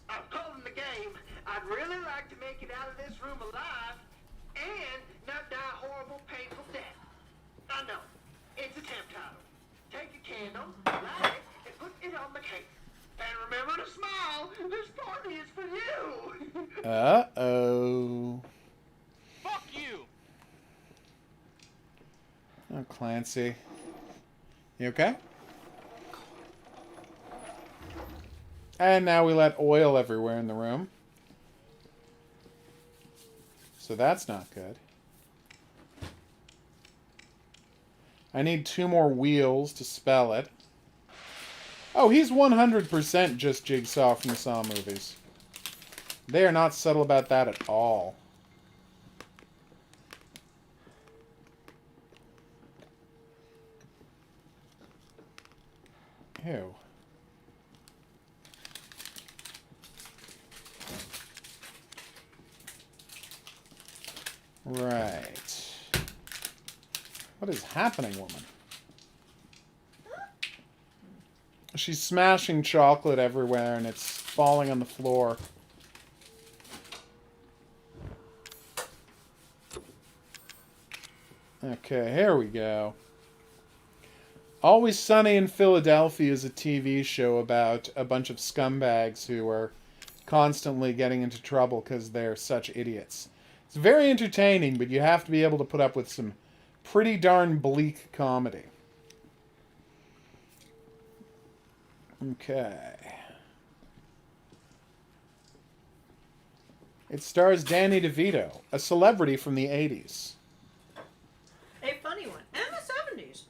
I'm calling the game. I'd really like to make it out of this room alive and not die a horrible, painful death. I know. It's a temp title. Take a candle, light it, and put it on the cake. And remember to smile. This party is for you. Uh-oh. Fuck you. Oh, Clancy. You okay? And now we let oil everywhere in the room. So that's not good. I need 2 more wheels to spell it. Oh, he's 100% just Jigsaw from the Saw movies. They are not subtle about that at all. Ew. Right. What is happening, woman? She's smashing chocolate everywhere and it's falling on the floor. Okay, here we go. Always Sunny in Philadelphia is a TV show about a bunch of scumbags who are constantly getting into trouble because they're such idiots. It's very entertaining, but you have to be able to put up with some pretty darn bleak comedy. Okay. It stars Danny DeVito, a celebrity from the 80s. A funny one. And the 70s.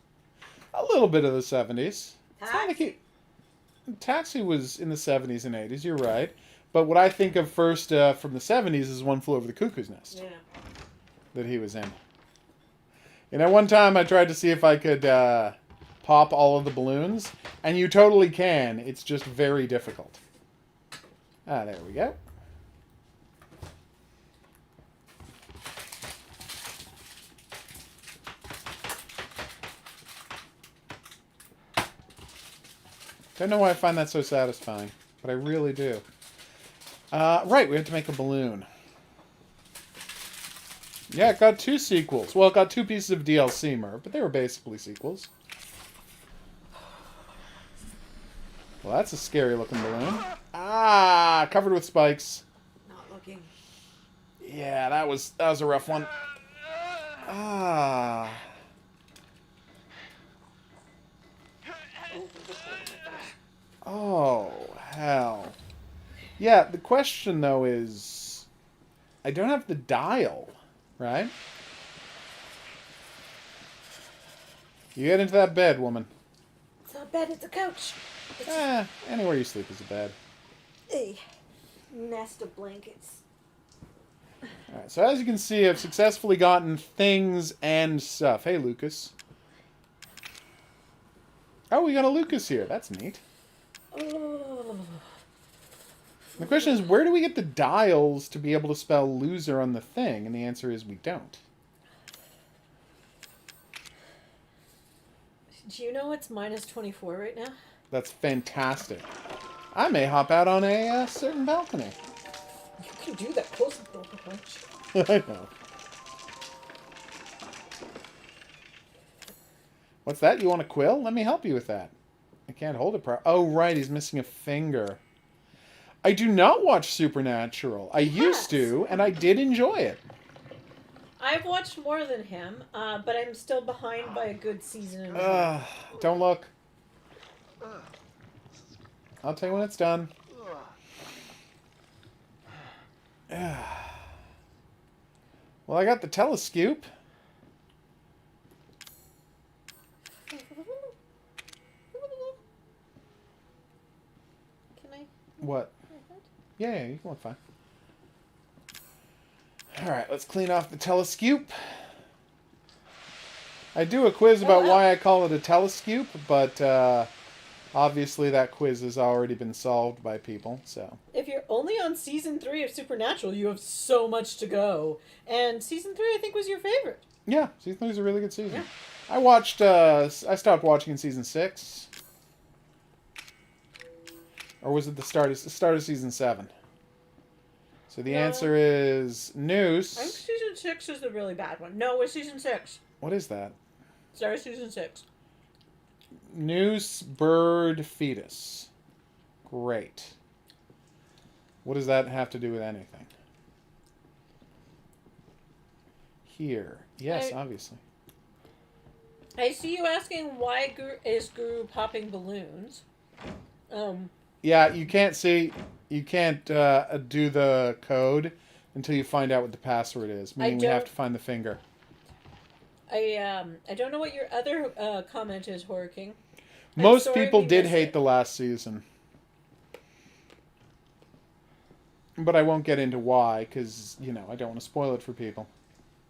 A little bit of the 70s. It's not like Taxi. Taxi was in the 70s and 80s, you're right. But what I think of first from the 70s is One Flew Over the Cuckoo's Nest. Yeah. That he was in. You know, one time I tried to see if I could pop all of the balloons, and you totally can. It's just very difficult. Ah, there we go. Don't know why I find that so satisfying, but I really do. Right, we have to make a balloon. Yeah, it got 2 sequels. Well, it got 2 pieces of DLC, Merv, but they were basically sequels. Well, that's a scary looking balloon. Ah, covered with spikes. Not looking. Yeah, that was a rough one. Ah. Oh, hell. Yeah, the question, though, is... I don't have the dial, right? You get into that bed, woman. It's not bed, it's a couch. It's Anywhere you sleep is a bed. a nest of blankets. Alright, so as you can see, I've successfully gotten things and stuff. Hey, Lucas. Oh, we got a Lucas here. That's neat. Oh. The question is, where do we get the dials to be able to spell loser on the thing? And the answer is we don't. Do you know it's minus 24 right now? That's fantastic. I may hop out on a certain balcony. You can do that. Close the door a bunch. I know. What's that? You want a quill? Let me help you with that. I can't hold it Oh, right. He's missing a finger. I do not watch Supernatural. I used to, and I did enjoy it. I've watched more than him, but I'm still behind by a good season and a half. Don't look. I'll tell you when it's done. Well, I got the telescope. Can I? What? Yeah, you can look fine. Alright, let's clean off the telescope. I do a quiz about why I call it a telescope, but obviously that quiz has already been solved by people, so. If you're only on season 3 of Supernatural, you have so much to go. And season 3, I think, was your favorite. Yeah, season 3 is a really good season. Yeah. I watched, I stopped watching in season 6. Or was it the start of season 7? So the answer is Noose. I think season 6 is the really bad one. No, it's season 6. What is that? Start of season 6. Noose, bird, fetus. Great. What does that have to do with anything? Here. Yes, obviously. I see you asking why is Guru popping balloons. Yeah, you can't see. You can't do the code until you find out what the password is. Meaning we have don't- to find the finger. I don't know what your other comment is, Horror King. I'm Most sorry people we did missed hate it. the last season. But I won't get into why, because, you know, I don't want to spoil it for people.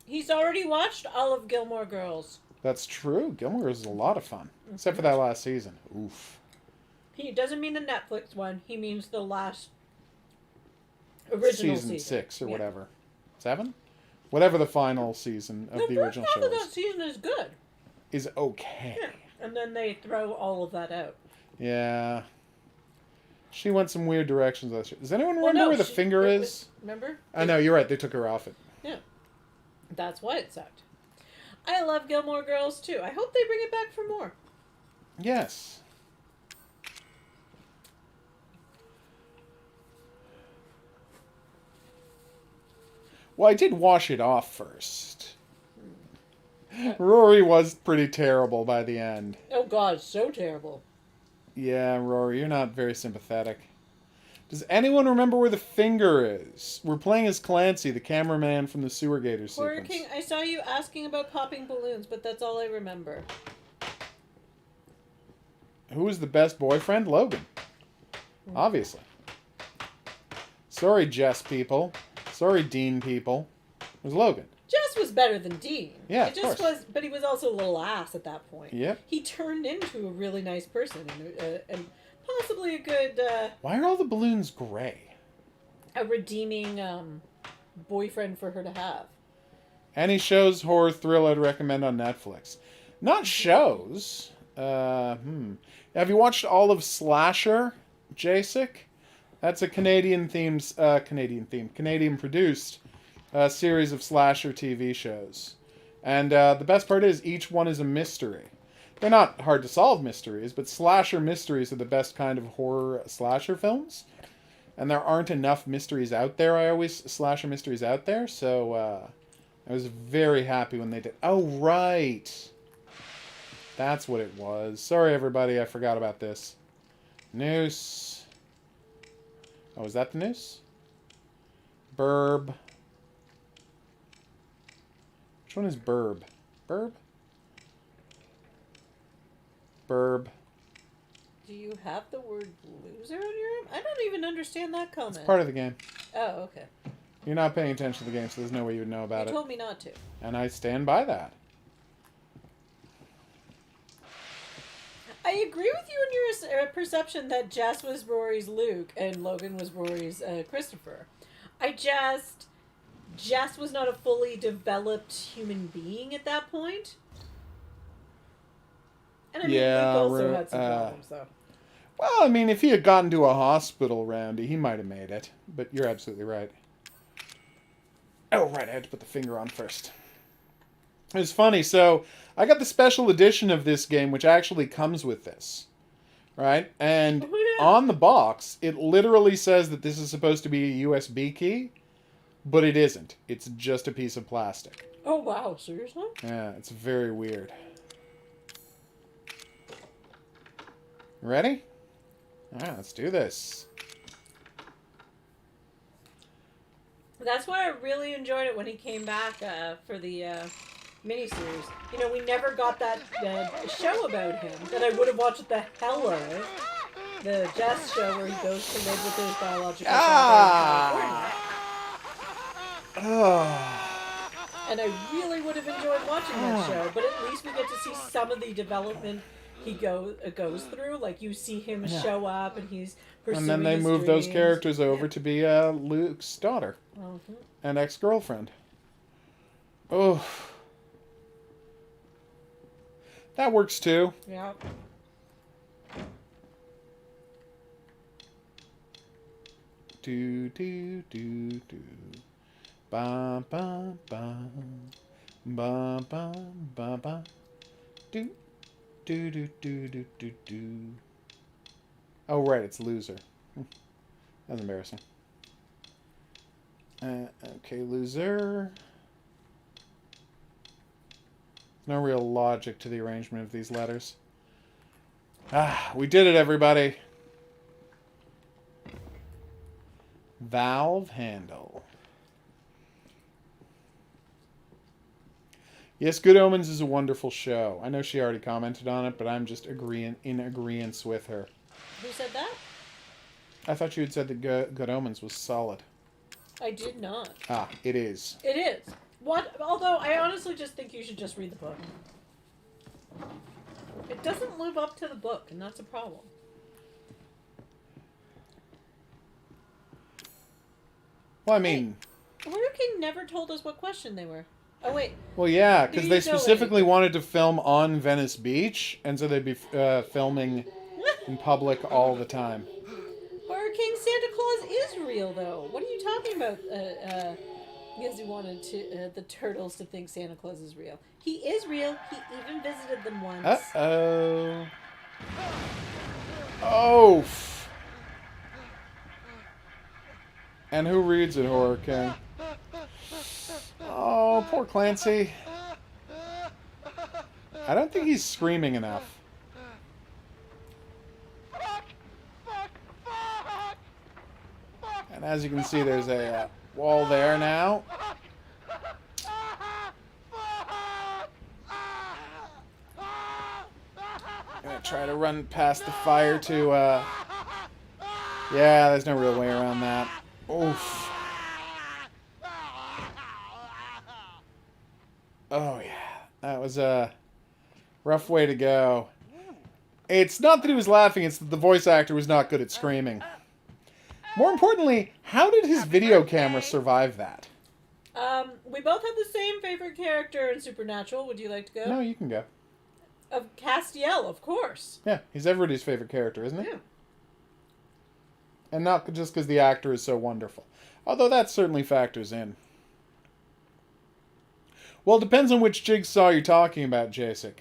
He's already watched all of Gilmore Girls. That's true. Gilmore Girls is a lot of fun. Except for that last season. Oof. He doesn't mean the Netflix one. He means the last original season 6 or Yeah. whatever. 7? Whatever the final season of The the first original half show of that is. season is good. Is okay. Yeah. And then they throw all of that out. Yeah. She went some weird directions last year. Does anyone remember where the finger is? Remember? I know, you're right. They took her off it. Yeah. That's why it sucked. I love Gilmore Girls too. I hope they bring it back for more. Yes. Well, I did wash it off first. Rory was pretty terrible by the end. Oh god, so terrible. Yeah, Rory, you're not very sympathetic. Does anyone remember where the finger is? We're playing as Clancy, the cameraman from the Sewer Gator Horror sequence. King, I saw you asking about popping balloons, but that's all I remember. Who was the best boyfriend? Logan. Obviously. Sorry, Jess people. Sorry, Dean people. It was Logan. Jess was better than Dean. Yeah, it of just course. was, but he was also a little ass at that point. Yep. He turned into a really nice person and possibly a good, Why are all the balloons gray? a redeeming boyfriend for her to have. Any shows, horror, thrill I'd recommend on Netflix? Not shows. Have you watched all of Slasher, Jacek? That's a Canadian produced series of slasher TV shows. And the best part is each one is a mystery. They're not hard to solve mysteries, but slasher mysteries are the best kind of horror slasher films. And there aren't enough mysteries out there, slasher mysteries out there, so I was very happy when they did. Oh, right. That's what it was. Sorry, everybody, I forgot about this. Noose. Oh, is that the noose? Burb. Which one is Burb? Burb? Burb. Do you have the word loser on your arm? I don't even understand that comment. It's part of the game. Oh, okay. You're not paying attention to the game, so there's no way you would know about You it. told me not to. And I stand by that. I agree with you in your perception that Jess was Rory's Luke and Logan was Rory's Christopher. Jess was not a fully developed human being at that point. And I mean, Yeah, Luke also had some problems, though. Well, I mean, if he had gotten to a hospital, Roundy, he might have made it. But you're absolutely right. Oh, right, I had to put the finger on first. It was funny, so I got the special edition of this game, which actually comes with this. Right? And Oh, yeah. on the box, it literally says that this is supposed to be a USB key, but it isn't. It's just a piece of plastic. Oh, wow. Seriously? Yeah, it's very weird. Ready? Alright, let's do this. That's why I really enjoyed it when he came back for the miniseries. You know, we never got that show about him that I would have watched the hell of. The Jess show where he goes to live with his biological father in California. And I really would have enjoyed watching that show, but at least we get to see some of the development he goes through. Like, you see him show up and he's pursuing And then they his move those dreams. characters over to be Luke's daughter and ex-girlfriend. Oh. That works too. Yeah. Do do do do. Ba ba ba. Ba ba ba ba. Do do do do do do do. Oh right, it's loser. That's embarrassing. Okay, loser. No real logic to the arrangement of these letters. Ah, we did it, everybody. Valve handle. Yes, Good Omens is a wonderful show. I know she already commented on it, but I'm just in agreeance with her. Who said that? I thought you had said that Good Omens was solid. I did not. Ah, it is. It is. What? Although I honestly just think you should just read the book. It doesn't live up to the book, and that's a problem. Well, I mean... Horror King never told us what question they were. Oh, wait. Well, yeah, because they You know specifically it. wanted to film on Venice Beach, and so they'd be filming in public all the time. Horror King Santa Claus is real, though. What are you talking about? Because he wanted the turtles to think Santa Claus is real. He is real. He even visited them once. Uh-oh. Oh! And who reads it, Horror King? Oh, poor Clancy. I don't think he's screaming enough. And as you can see, there's a wall there now. Gonna try to run past the fire to, yeah, there's no real way around that. Oof. Oh, yeah. That was a rough way to go. It's not that he was laughing, it's that the voice actor was not good at screaming. More importantly, how did his video camera survive that? We both have the same favorite character in Supernatural. Would you like to go? No, you can go. Of Castiel, of course. Yeah, he's everybody's favorite character, isn't he? Yeah. And not just because the actor is so wonderful. Although that certainly factors in. Well, it depends on which Jigsaw you're talking about, Jasek.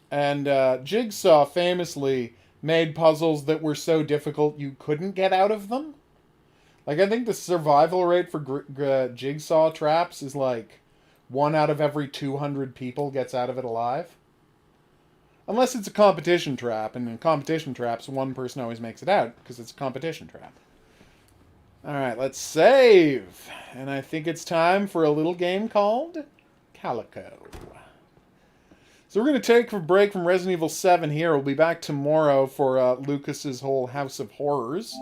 And Jigsaw famously made puzzles that were so difficult you couldn't get out of them. Like, I think the survival rate for Jigsaw traps is like 1 out of every 200 people gets out of it alive. Unless it's a competition trap, and in competition traps, one person always makes it out, because it's a competition trap. Alright, let's save! And I think it's time for a little game called Calico. So we're going to take a break from Resident Evil 7 here. We'll be back tomorrow for Lucas's whole House of Horrors,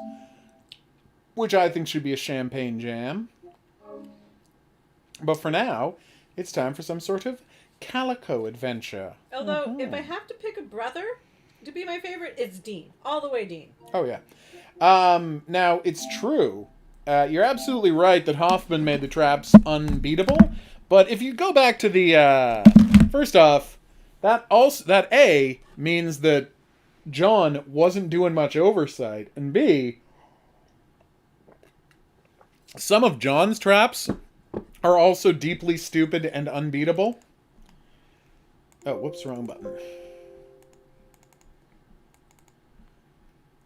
which I think should be a champagne jam. But for now, it's time for some sort of Calico adventure. Although, if I have to pick a brother to be my favorite, it's Dean. All the way Dean. Oh, yeah. Now, it's true. You're absolutely right that Hoffman made the traps unbeatable. But if you go back to the... first off, that A means that John wasn't doing much oversight. And B, some of John's traps are also deeply stupid and unbeatable. Oh, whoops, wrong button.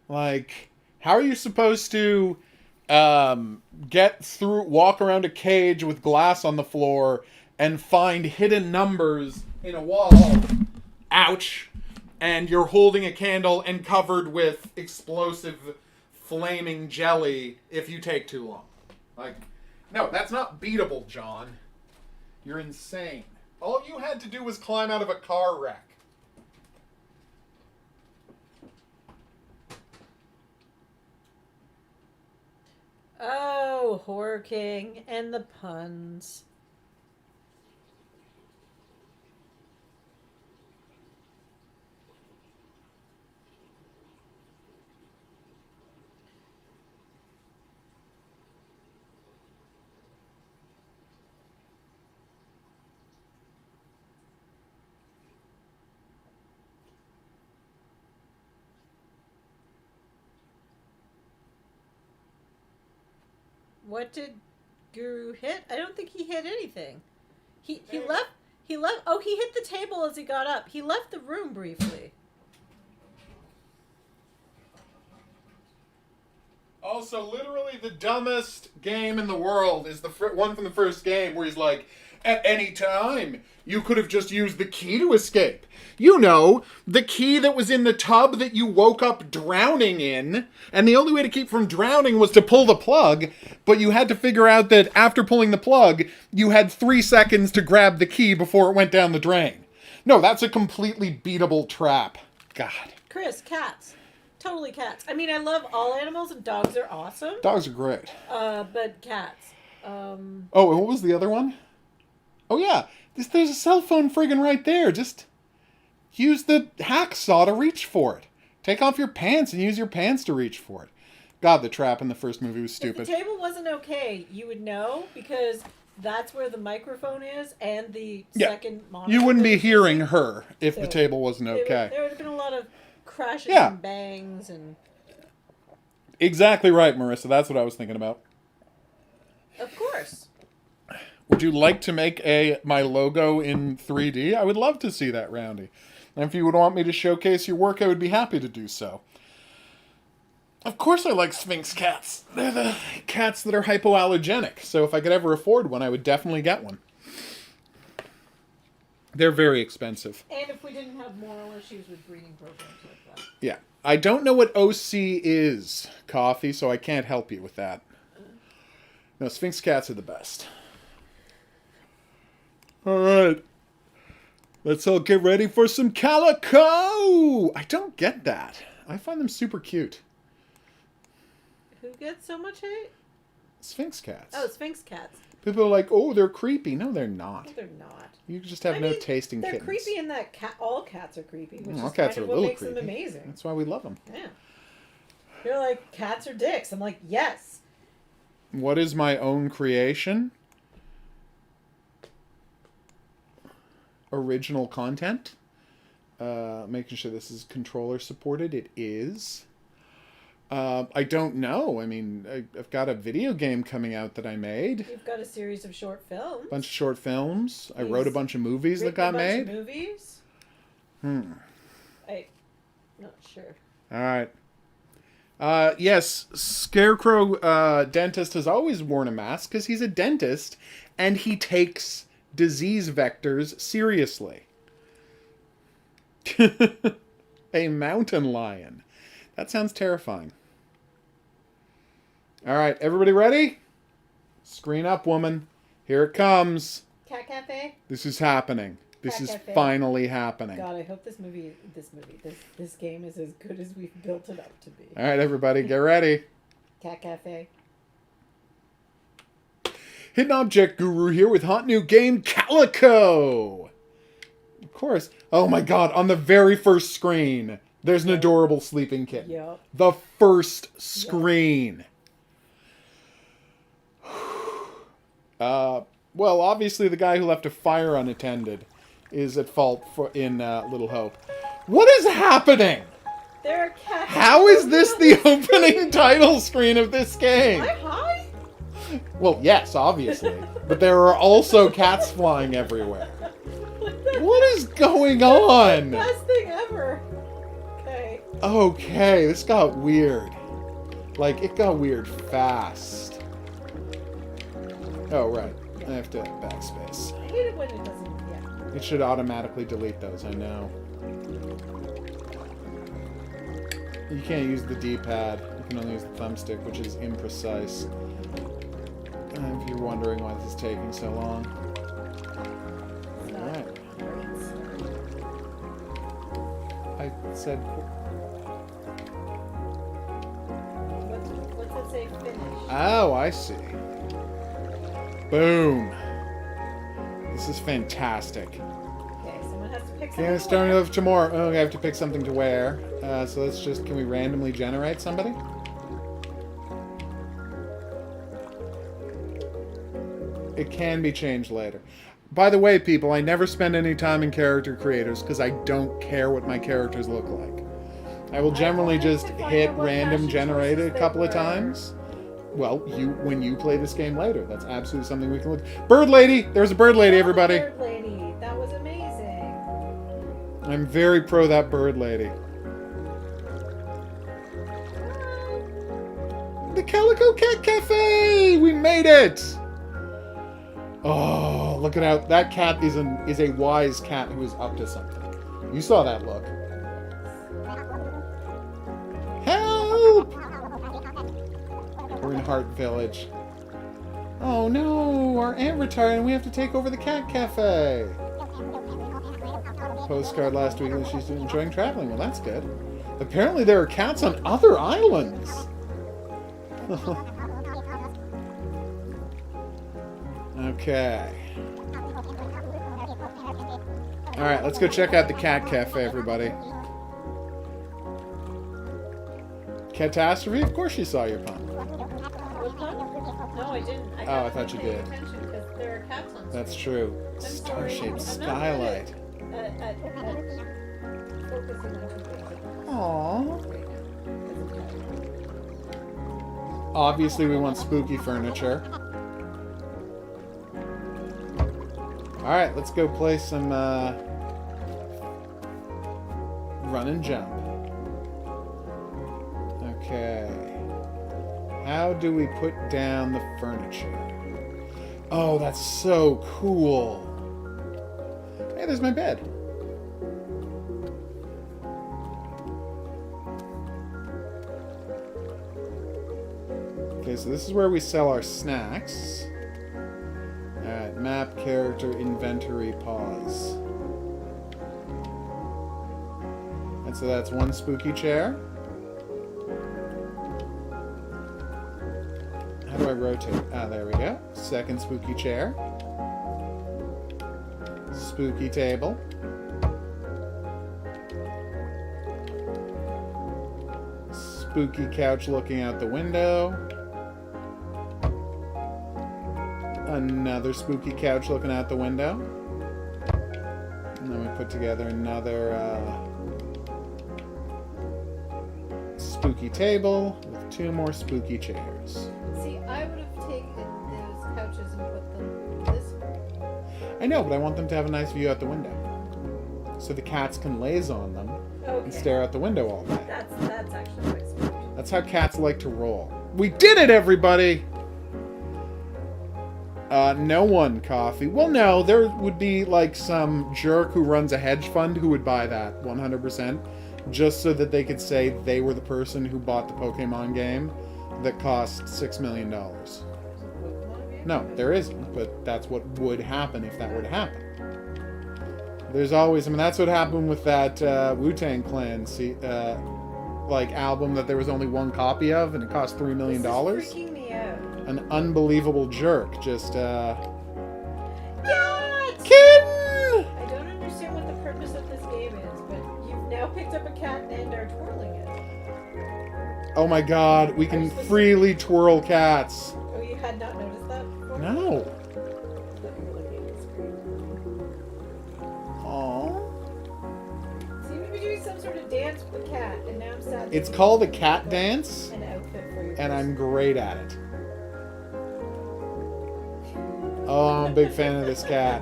Like, how are you supposed to walk around a cage with glass on the floor and find hidden numbers in a wall? Ouch. And you're holding a candle and covered with explosive flaming jelly if you take too long. Like, no, that's not beatable, John. You're insane. All you had to do was climb out of a car wreck. Oh, Horror King and the puns. What did Guru hit? I don't think he hit anything. He left. Oh, he hit the table as he got up. He left the room briefly. Also, literally the dumbest game in the world is the one from the first game where he's like, At any time, you could have just used the key to escape. You know, the key that was in the tub that you woke up drowning in, and the only way to keep from drowning was to pull the plug, but you had to figure out that after pulling the plug, you had 3 seconds to grab the key before it went down the drain. No, that's a completely beatable trap. God. Chris, cats. Totally cats. I mean, I love all animals, and dogs are awesome. Dogs are great. But cats. Oh, and what was the other one? Oh, yeah. There's a cell phone friggin' right there. Just use the hacksaw to reach for it. Take off your pants and use your pants to reach for it. God, the trap in the first movie was stupid. If the table wasn't okay, you would know, because that's where the microphone is and the second monitor. You wouldn't be hearing her if the table wasn't okay. There would have been a lot of crashes Yeah. and bangs and... Exactly right, Marissa. That's what I was thinking about. Of course. Would you like to make my logo in 3D? I would love to see that, Roundy. And if you would want me to showcase your work, I would be happy to do so. Of course I like Sphinx cats. They're the cats that are hypoallergenic, so if I could ever afford one, I would definitely get one. They're very expensive. And if we didn't have moral issues with breeding programs like that. Yeah. I don't know what OC is, Coffee, so I can't help you with that. No, Sphinx cats are the best. Alright. Let's all get ready for some Calico! I don't get that. I find them super cute. Who gets so much hate? Sphinx cats. Oh, Sphinx cats. People are like, oh, they're creepy. No, they're not. No, they're not. You just have no taste in they're kittens. They're creepy in that all cats are creepy, which All is cats kind of are a what little makes creepy. them amazing. That's why we love them. Yeah. You're like, cats are dicks. I'm like, yes. What is my own creation? Original content. Making sure this is controller supported. It is. I don't know. I mean, I've got a video game coming out that I made. You've got a series of short films. A bunch of short films. I wrote a bunch of movies that got made. Of movies. I'm not sure. All right. Yes, Scarecrow Dentist has always worn a mask because he's a dentist and he takes disease vectors seriously. A mountain lion. That sounds terrifying. All right, everybody ready? Screen up, woman. Here it comes. Cat Cafe? This is happening. This Cat is Cafe. finally happening. God, I hope this game is as good as we've built it up to be. All right, everybody, get ready. Cat Cafe. Hidden Object Guru here with hot new game Calico. Of course. Oh my god, on the very first screen, there's an adorable sleeping kitten. Yep. The first screen. Well, obviously the guy who left a fire unattended is at fault in Little Hope. What is happening? There are cats. How is this the opening title screen of this game? Am I high? Well, yes, obviously. But there are also cats flying everywhere. What is going on? Best thing ever. Okay. Okay, this got weird. Like, it got weird fast. Oh, right. I have to backspace. I hate it when it doesn't. Yeah. It should automatically delete those, I know. You can't use the D-pad. You can only use the thumbstick, which is imprecise. If you're wondering why this is taking so long. Alright. I said... What's that say? Finish. Oh, I see. Boom. This is fantastic. Okay, someone has to pick something. Okay, starting off tomorrow. Oh, I have to pick something to wear. So let's just... Can we randomly generate somebody? It can be changed later. By the way, people, I never spend any time in character creators because I don't care what my characters look like. I will generally just hit random generate a couple of times. Well, when you play this game later, that's absolutely something we can look. Bird lady, there's a bird lady, everybody. Bird lady, that was amazing. I'm very pro that bird lady. The Calico Cat Cafe, we made it. Oh, Oh, look at how that cat is a wise cat who is up to something. You saw that look. Help! We're in Heart Village. Oh no, our aunt retired and we have to take over the cat cafe. Postcard last week and she's enjoying traveling. Well, that's good. Apparently there are cats on other islands. Okay. Alright, let's go check out the cat cafe, everybody. Catastrophe? Of course you saw your pun. What pun? No, I didn't. I thought you did. Because there are cats on That's true. I'm sorry. Star-shaped I'm not skylight. at focusing on two things Aww. right now. Obviously, we want spooky furniture. Alright, let's go play some run and jump. Okay. How do we put down the furniture? Oh, that's so cool. Hey, there's my bed. Okay, so this is where we sell our snacks. Alright, map, character, inventory, pause. And so that's one spooky chair. How do I rotate? Ah, there we go. Second spooky chair. Spooky table. Spooky couch looking out the window. Another spooky couch looking out the window. And then we put together another spooky table with two more spooky chairs. See, I would have taken those couches and put them this way. I know, but I want them to have a nice view out the window. So the cats can laze on them and stare out the window all day. That's actually quite smart. That's how cats like to roll. We did it, everybody! No one coffee. Well, no, there would be like some jerk who runs a hedge fund who would buy that 100%, just so that they could say they were the person who bought the Pokemon game that cost $6 million. No, there isn't, but that's what would happen if that were to happen. There's always, I mean, that's what happened with that Wu-Tang Clan like album that there was only one copy of and it cost $3 million. This is freaking me out. An unbelievable jerk. Just, Yes! Kitten! I don't understand what the purpose of this game is, but you've now picked up a cat and are twirling it. Oh my god, we can freely twirl cats. Oh, you had not noticed that before? No. I thought you were looking at the screen. Aww. Seem to be doing some sort of dance with the cat, and now I'm sad. It's called a cat dance, An outfit for your and person. I'm great at it. Oh, I'm a big fan of this cat.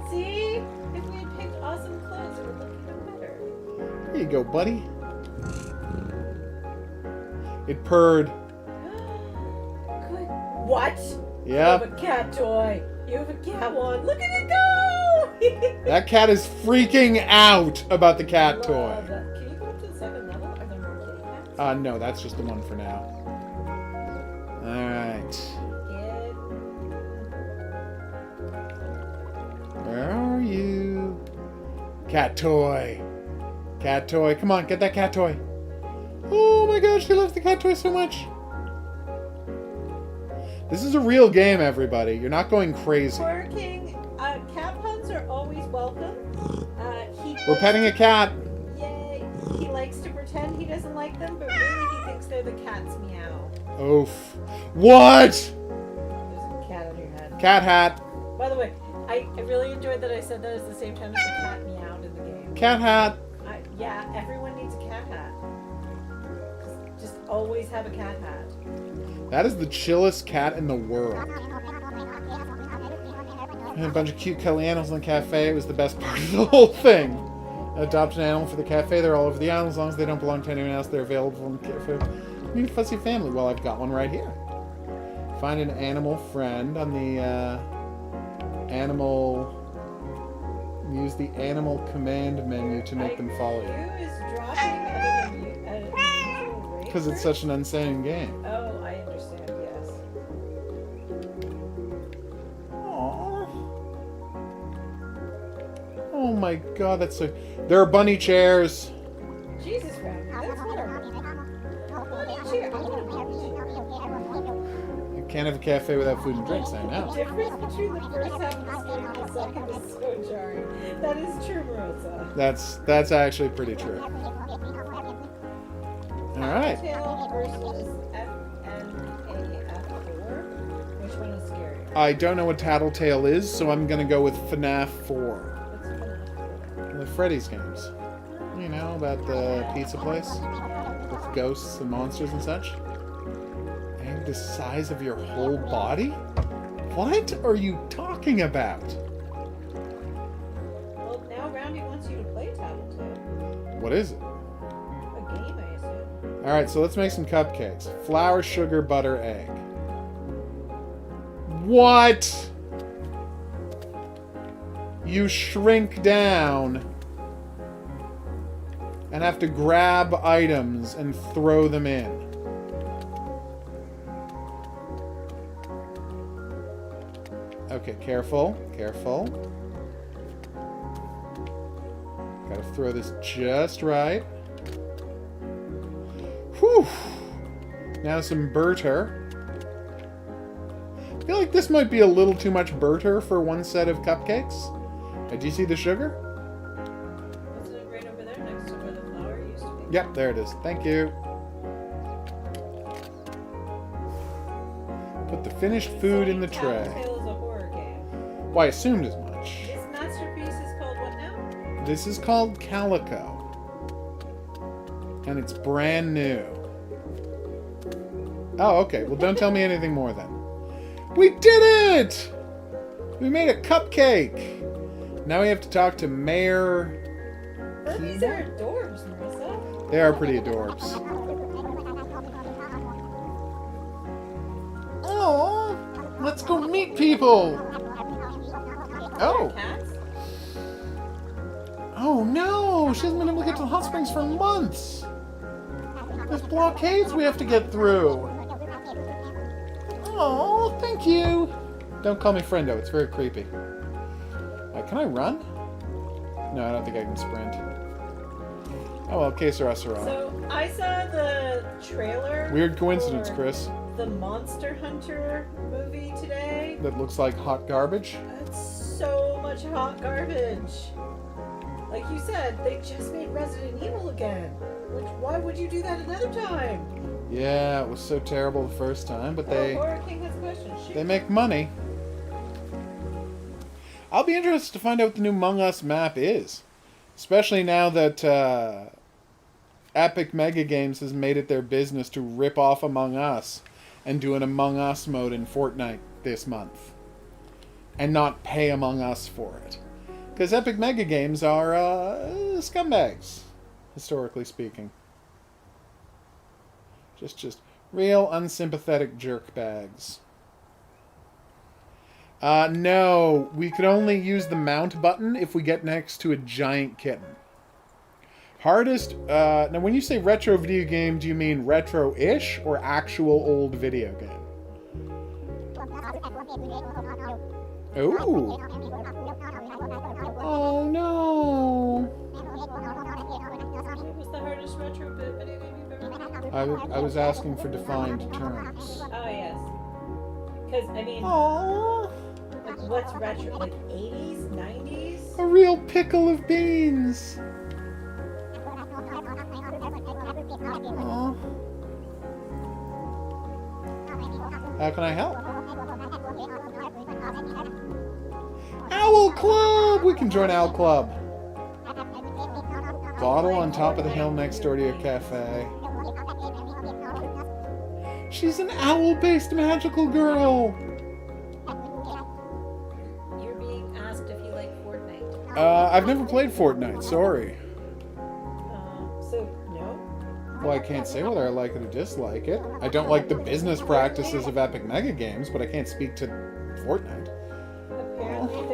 See? If we had picked awesome clothes, it would look even better. Here you go, buddy. It purred. Good. What? Yep. You have a cat toy. You have a cat one. Look at it go! That cat is freaking out about the cat toy. Love that. Can you go up to the second level? Are there more kitty cats? No, that's just the one for now. Alright. Get... Where are you? Cat toy. Cat toy. Come on, get that cat toy. Oh my gosh, she loves the cat toy so much. This is a real game, everybody. You're not going crazy. Twerking. Cat puns are always welcome. We're petting a cat. Yay. He likes to pretend he doesn't like them, but really he thinks they're the cat's meow. Oof. What? There's a cat on your head. Cat hat. By the way, I really enjoyed that I said that at the same time as the cat meowed in the game. Cat hat. Yeah, everyone needs a cat hat. Just always have a cat hat. That is the chillest cat in the world. And a bunch of cute cuddly animals in the cafe. It was the best part of the whole thing. Adopt an animal for the cafe. They're all over the island. As long as they don't belong to anyone else, they're available in the cafe. Need a fussy family. Well, I've got one right here. Find an animal friend on the animal... Use the animal command menu to make them follow you. Is dropping at an unusual rate? Because it's such an insane game. Oh, I understand, yes. Aww. Oh my god, that's so... There are bunny chairs! Jesus, Randy, that's horrible. Bunny chair. I want a bunny chair. You can't have a cafe without food and drinks, I know. The difference between the first half of this game and the second is so jarring. That is true, Marissa. That's actually pretty true. Alright. Tail versus FNAF4. Which one is scarier? I don't know what Tattletale is, so I'm gonna go with FNAF 4. What's FNAF4? The Freddy's games. You know, about the pizza place? With ghosts and monsters and such? And the size of your whole body? What are you talking about? Well, now Roundy wants you to play Tattletale. What is it? A game, I assume. Alright, so let's make some cupcakes. Flour, sugar, butter, egg. What? You shrink down and have to grab items and throw them in. Okay, careful, careful. Gotta throw this just right. Whew! Now some burter. I feel like this might be a little too much burter for one set of cupcakes. Do you see the sugar? Isn't it right over there next to where the flour used to be? Yep, there it is. Thank you. Put the finished food in the tray. Tattletale is a horror game. Well, I assumed as much. This masterpiece is called what now? This is called Calico. And it's brand new. Oh, okay. Well, don't tell me anything more then. We did it! We made a cupcake! Now we have to talk to Mayor... Oh, these are adorbs, Marissa. They are pretty adorbs. Oh, let's go meet people! Oh! Cats? Oh no! She hasn't been able to get to the hot springs for months! There's blockades we have to get through! Oh, thank you! Don't call me friendo, it's very creepy. Can I run? No, I don't think I can sprint. Oh well, que sera, sera. So, I saw the trailer. Weird coincidence, for Chris. The Monster Hunter movie today. That looks like hot garbage. It's so much hot garbage. Like you said, they just made Resident Evil again. Why would you do that another time? Yeah, it was so terrible the first time, but Oh, Horror King has questions. Shoot. they make money. I'll be interested to find out what the new Among Us map is. Especially now that Epic Mega Games has made it their business to rip off Among Us and do an Among Us mode in Fortnite this month. And not pay Among Us for it. Because Epic Mega Games are scumbags, historically speaking. Just real unsympathetic jerkbags. No, we could only use the mount button if we get next to a giant kitten. Hardest, now when you say retro video game, do you mean retro-ish or actual old video game? Ooh. Oh no. What was the hardest retro video game you've ever played? I was asking for defined terms. Oh, yes. Because, I mean, Aww. like, what's retro? Like 80s? 90s? A real pickle of beans. Aww. How can I help? Owl Club! We can join Owl Club. Bottle on top of the hill next door to your cafe. She's an owl-based magical girl! You're being asked if you like Fortnite. I've never played Fortnite, sorry. So, no? Well, I can't say whether I like it or dislike it. I don't like the business practices of Epic Mega Games, but I can't speak to Fortnite. Apparently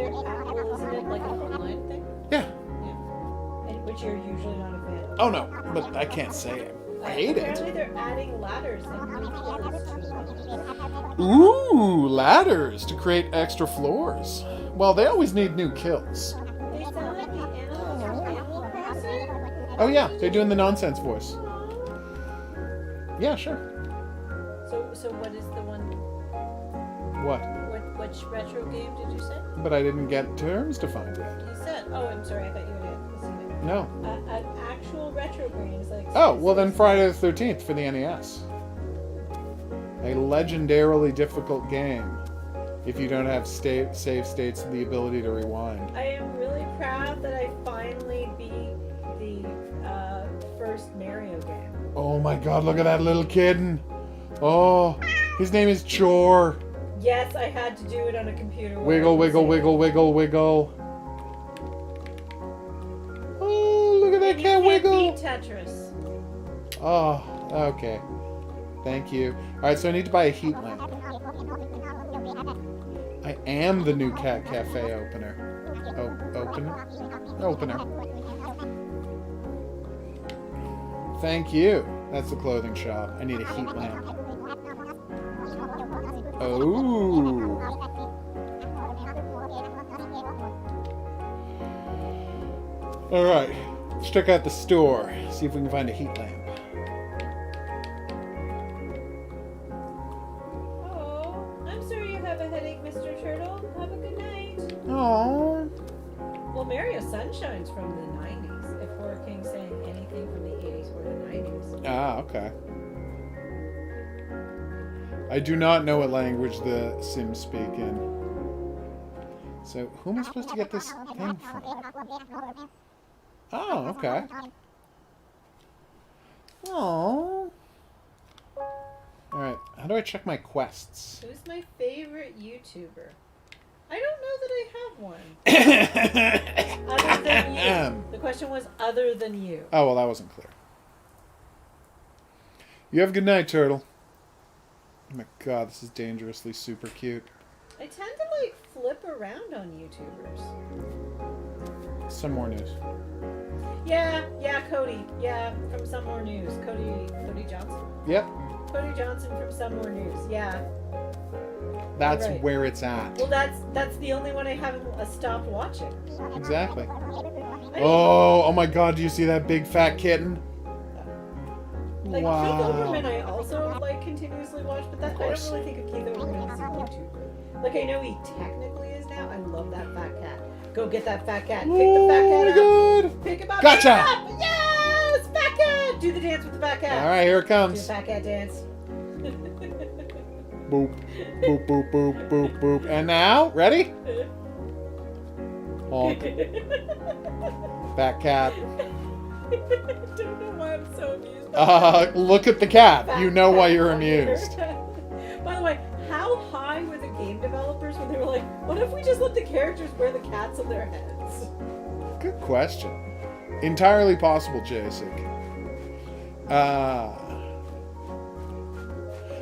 which you're usually not a fan of. Oh no, but I can't say I hate it. Apparently they're adding ladders and new floors to them. Ooh, ladders to create extra floors. Well, they always need new kills. They sound like the animals from Animal Crossing. Oh yeah, they're doing the nonsense voice. Yeah, sure. So what is the one? What? Which retro game did you say? But I didn't get terms defined yet. You said. Oh, I'm sorry. I thought you had seen it. No. An actual retro game is like. Oh, well then Friday the 13th for the NES. A legendarily difficult game. If you don't have save states and the ability to rewind. I am really proud that I finally beat the first Mario game. Oh my god, look at that little kitten. Oh, his name is Chore. Yes, I had to do it on a computer. Wiggle, wiggle, wiggle, wiggle, wiggle. Oh, look at that cat wiggle. Beat Tetris. Oh, okay. Thank you. Alright, so I need to buy a heat lamp. I am the new Cat Cafe opener. Oh, opener? Opener. Thank you. That's the clothing shop. I need a heat lamp. Oh. Alright. Let's check out the store. See if we can find a heat lamp. Oh, I'm sorry you have a headache, Mr. Turtle. Have a good night. Oh. Well, Mario Sunshine's from the 90s. If we're King saying anything from the 80s or the 90s. Ah, okay. I do not know what language the Sims speak in. So, who am I supposed to get this thing from? Oh, okay. Oh. Alright, how do I check my quests? Who's my favorite YouTuber? I don't know that I have one. Other than you. The question was other than you. Oh, well, that wasn't clear. You have a good night, Turtle. Oh my god, this is dangerously super cute. I tend to, like, flip around on YouTubers. Some more news. Yeah, Cody. Yeah, from Some More News. Cody Johnson. Yep, Cody Johnson from Some More News. Yeah. that's Right. where it's at. Well, that's the only one I haven't stopped watching. Exactly. I- Oh my god, do you see that big fat kitten? Like, Wow. Keith Olbermann I also, like, continuously watch, but that I don't course. really think of Keith Olbermann as a YouTuber. Like, I know he technically is now. I love that fat cat. Go get that fat cat. Pick the fat Oh cat my up. god! Pick him up. Gotcha! Pick him up. Yes! Fat cat! Do the dance with the fat cat. Alright, here it Do the comes. fat cat dance. Boop, boop, boop, boop, boop, boop. And now, ready? Honk. Fat cat. I don't know why I'm so amused. Look at the cat. Fat You know why cat you're on here. amused. By the way, how high were the game developers when they were like, what if we just let the characters wear the cats on their heads? Good question. Entirely possible, Jasek.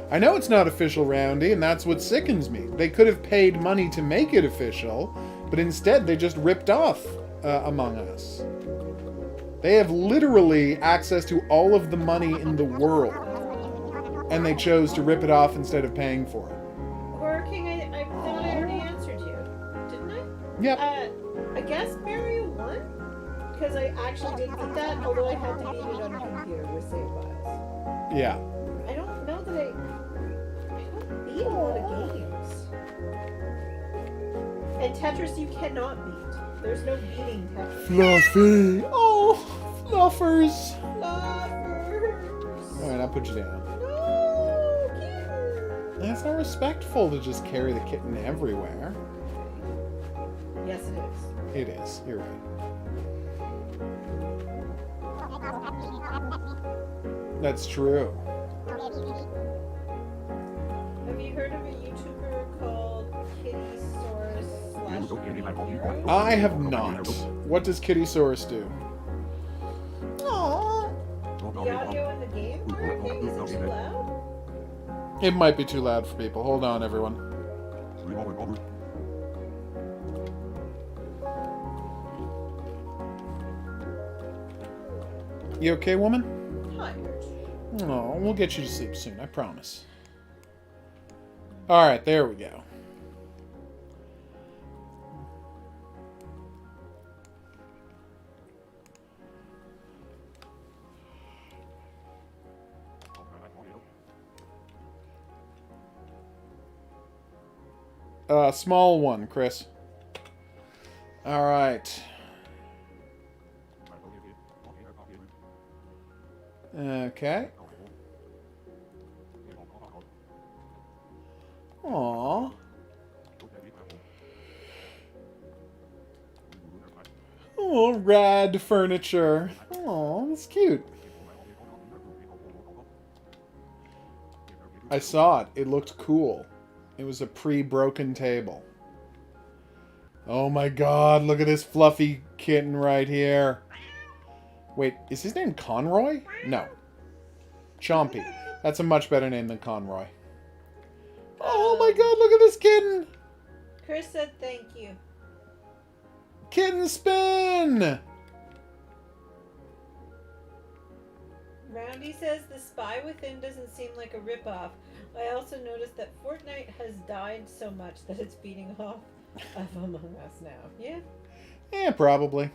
I know it's not official, Roundy, and that's what sickens me. They could have paid money to make it official, but instead they just ripped off Among Us. They have literally access to all of the money in the world, and they chose to rip it off instead of paying for it. Horror King, I thought I already answered you, didn't I? Yep. I guess Mario 1? Because I actually did beat that, although I had to beat it on a computer with save files. Yeah. I don't know that I don't beat a lot of games. And Tetris you cannot beat. There's no beating Tetris. Fluffy. Oh, fluffers. Fluffers. Alright, I'll put you down. No, kitten. It's not respectful to just carry the kitten everywhere. Yes, it is. It is. You're right. That's true. Have you heard of a YouTuber called Kittysaurus / I have not. What does Kittysaurus do? Aww. The audio in the game working? Is it too loud? It might be too loud for people. Hold on, everyone. You okay, woman? Tired. Oh, we'll get you to sleep soon, I promise. Alright, there we go. Small one, Chris. Alright. Okay. Aww. Oh, rad furniture. Aw, that's cute. I saw it. It looked cool. It was a pre-broken table. Oh my god, look at this fluffy kitten right here. Wait, is his name Conroy? No. Chompy. That's a much better name than Conroy. Oh my god, look at this kitten! Chris said thank you. Kitten spin! Roundy says the Spy Within doesn't seem like a ripoff. I also noticed that Fortnite has died so much that it's beating off of Among Us now. Yeah? Yeah, probably.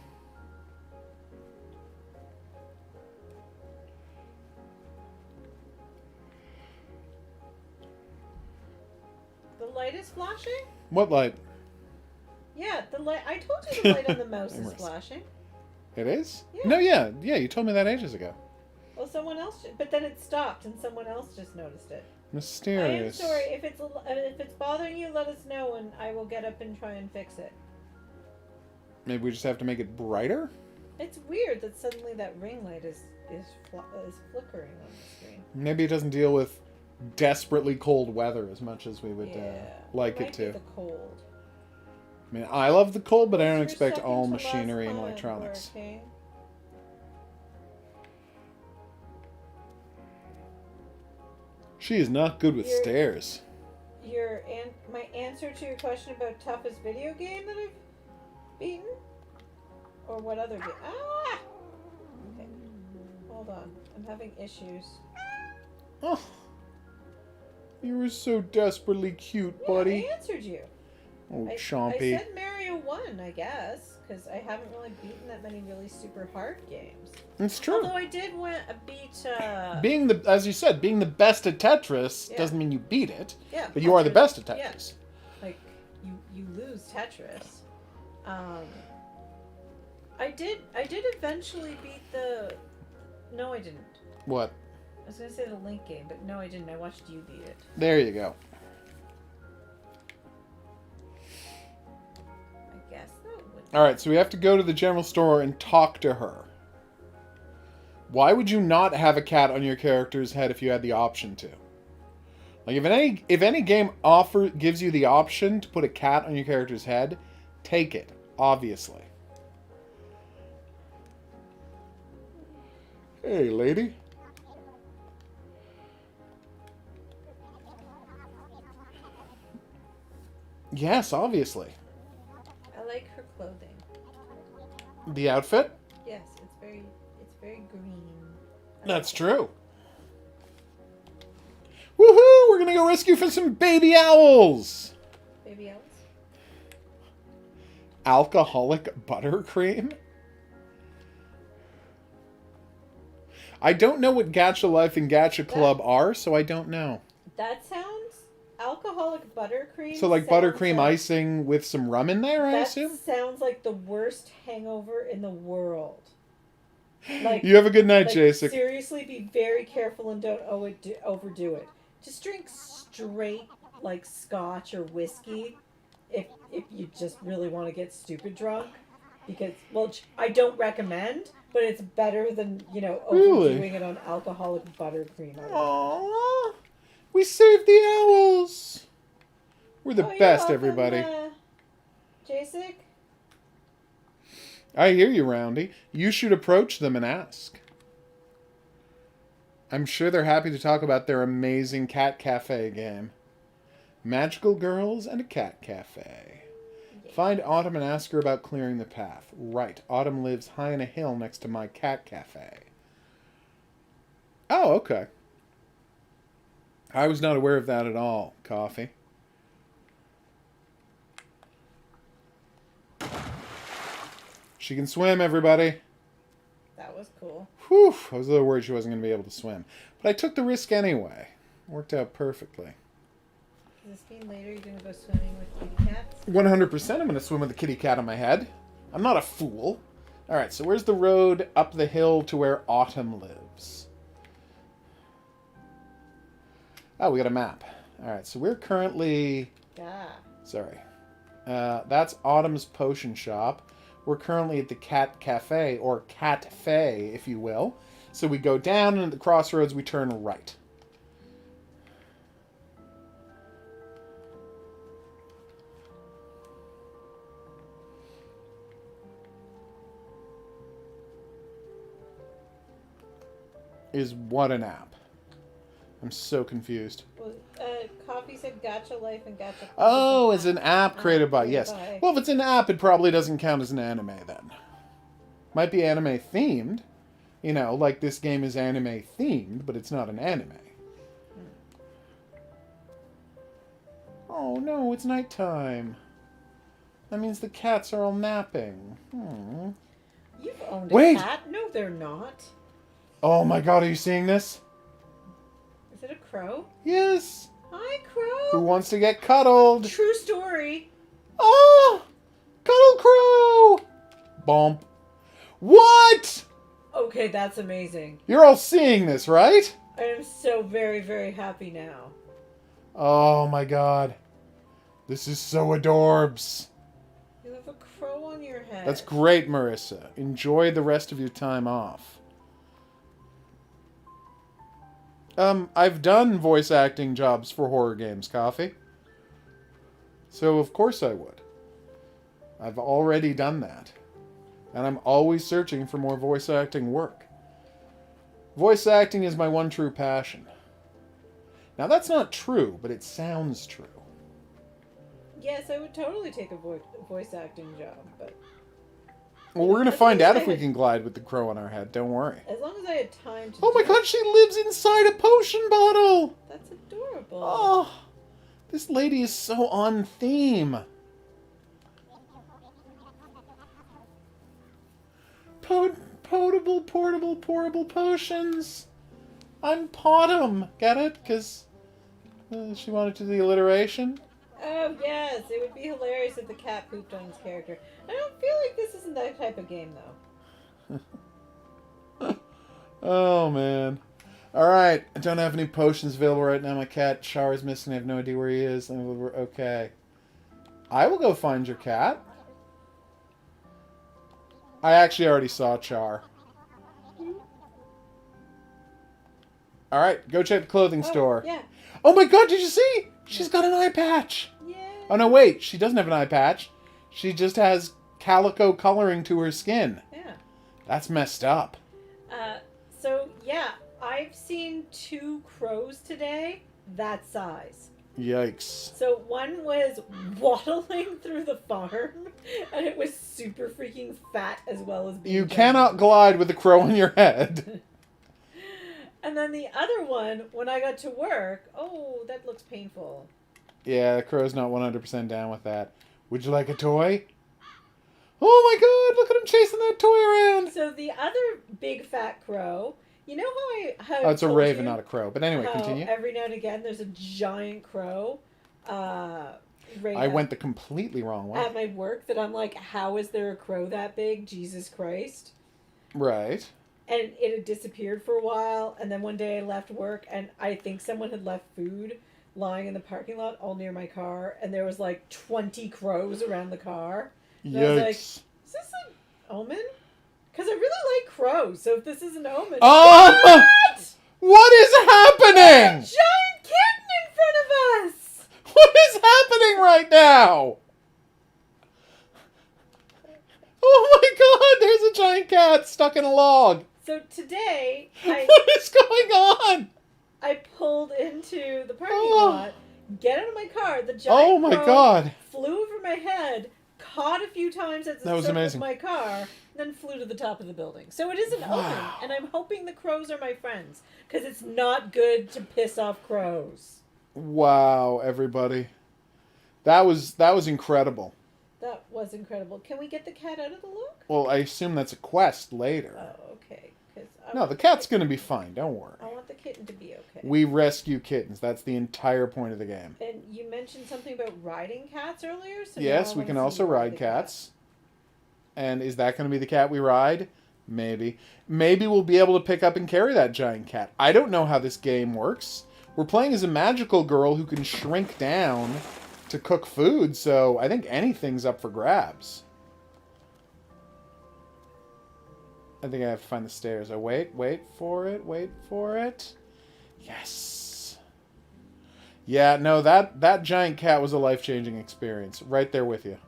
The light is flashing? What light? Yeah, the light. I told you the light on the mouse is flashing. It is? Yeah. No, yeah. Yeah, you told me that ages ago. Well, someone else, but then it stopped, and someone else just noticed it. Mysterious. I am sorry if it's bothering you. Let us know, and I will get up and try and fix it. Maybe we just have to make it brighter? It's weird that suddenly that ring light is flickering on the screen. Maybe it doesn't deal with desperately cold weather as much as we would like might it to. be the cold. I mean, I love the cold, but I don't What's your expect all second to last machinery and comment, electronics. Hurricane? She is not good with You're- stairs. My answer to your question about toughest video game that I've beaten, or what other game? Ah! Okay, hold on. I'm having issues. Oh, you were so desperately cute, Yeah, buddy. I answered you. Oh, I Chompy. said Mario 1, I guess, because I haven't really beaten that many really super hard games. It's true. Although I did beat. Being the, as you said, being the best at Tetris Yeah. doesn't mean you beat it, Yeah, but you are the Tetris- best at yeah. Tetris. Like you lose Tetris. I did eventually beat the. No, I didn't. What? I was gonna say the Link game, but no, I didn't. I watched you beat it. There you go. I guess that would. All right, so we have to go to the general store and talk to her. Why would you not have a cat on your character's head if you had the option to? Like if any game gives you the option to put a cat on your character's head, take it, obviously. Hey, lady. Yes, obviously. I like her clothing. The outfit? Yes, it's very green. That's true. Woohoo! We're gonna go rescue for some baby owls! Baby owls. Alcoholic buttercream? I don't know what Gacha Life and Gacha Club are, so I don't know. That sounds alcoholic buttercream. So like sounds buttercream like- icing with some rum in there, I That assume? sounds like the worst hangover in the world. Like You have a good night, like, Jasek. seriously, be very careful and don't overdo it. Just drink straight like scotch or whiskey if you just really want to get stupid drunk. Because I don't recommend, but it's better than Really? overdoing it on alcoholic buttercream. Aww. We saved the owls. We're the Oh, you're best, welcome, everybody. Jasek? I hear you, Roundy. You should approach them and ask. I'm sure they're happy to talk about their amazing cat cafe game. Magical girls and a cat cafe. Find Autumn and ask her about clearing the path. Right. Autumn lives high on a hill next to my cat cafe. Oh, okay. I was not aware of that at all, Coffee. She can swim, everybody. That was cool. Whew, I was a little worried she wasn't going to be able to swim. But I took the risk anyway. Worked out perfectly. Does this mean later you're going to go swimming with kitty cats? 100% I'm going to swim with a kitty cat on my head. I'm not a fool. Alright, so where's the road up the hill to where Autumn lives? Oh, we got a map. Alright, so we're currently... Yeah. Sorry. That's Autumn's potion shop. We're currently at the Cat Cafe, or Cat Fe, if you will. So we go down, and at the crossroads, we turn right. Is what an app? I'm so confused. Well, Coffee said Gacha Life and Gacha... Oh, it's an app created by... created Yes. by- Well, if it's an app, it probably doesn't count as an anime, then. Might be anime-themed. You know, like this game is anime-themed, but it's not an anime. Oh, no, it's nighttime. That means the cats are all napping. You've owned a Wait! cat? No, they're not. Oh my god, are you seeing this? Is it a crow? Yes! Hi, Who crow. wants to get cuddled? True story. Oh! Cuddle crow! Bump. What? Okay, that's amazing. You're all seeing this, right? I am so very, very happy now. Oh my god. This is so adorbs. You have a crow on your head. That's great, Marissa. Enjoy the rest of your time off. I've done voice acting jobs for horror games, Coffee. So of course I would. I've already done that. And I'm always searching for more voice acting work. Voice acting is my one true passion. Now that's not true, but it sounds true. Yes, I would totally take a voice acting job, but Well, we're going to As find long as out I if we had- can glide with the crow on our head. Don't worry. as long as I had time to Oh my do god, it, she lives inside a potion bottle! that's adorable. Oh, this lady is so on theme. Potable, portable, pourable potions. I'm Potum. Get it? Because she wanted to do the alliteration. Oh, yes, it would be hilarious if the cat pooped on his character. I don't feel like this isn't that type of game, though. Oh, man. Alright, I don't have any potions available right now. My cat, Char's missing. I have no idea where he is. Okay. I will go find your cat. I actually already saw Char. Alright, go check the clothing store. Yeah. Oh my god, did you see? She's got an eye patch. Yeah. Oh no, wait. She doesn't have an eye patch. She just has calico coloring to her skin. Yeah. That's messed up. So, yeah, I've seen 2 crows today that size. Yikes. So one was waddling through the farm, and it was super freaking fat as well as being You giant. cannot glide with a crow on your head. And then the other one, when I got to work, oh, that looks painful. Yeah, the crow's not 100% down with that. Would you like a toy? Oh my god, look at him chasing that toy around. So the other big fat crow, you know how Oh, it's a told raven, you not a crow. But anyway, how continue. every now and again there's a giant crow right I went the completely wrong way. at my work that I'm like, how is there a crow that big? Jesus Christ. Right. And it had disappeared for a while, and then one day I left work, and I think someone had left food lying in the parking lot all near my car, and there was like 20 crows around the car. And I was like, Yikes. is this an omen? Because I really like crows, so if this is an omen... Oh! What? What is happening? Giant kitten in front of us! What is happening right now? Oh my god, there's a giant cat stuck in a log. So today, What is going on? I pulled into the parking Oh. lot, get out of my car, the giant Oh my crow god. flew over my head, caught a few times at the That was surface amazing. of my car, then flew to the top of the building. So it isn't Wow. open, and I'm hoping the crows are my friends, because it's not good to piss off crows. Wow, everybody. That was incredible. That was incredible. Can we get the cat out of the look? Well, I assume that's a quest later. Oh, okay. 'Cause No, the cat's going to be fine. Don't worry. I want the kitten to be okay. We rescue kittens. That's the entire point of the game. And you mentioned something about riding cats earlier. So Yes, now I we wanna can see also you ride the cats. And is that going to be the cat we ride? Maybe. Maybe we'll be able to pick up and carry that giant cat. I don't know how this game works. We're playing as a magical girl who can shrink down to cook food, so I think anything's up for grabs. I think I have to find the stairs. Oh, wait for it. Yes. Yeah, no, that giant cat was a life-changing experience. Right there with you.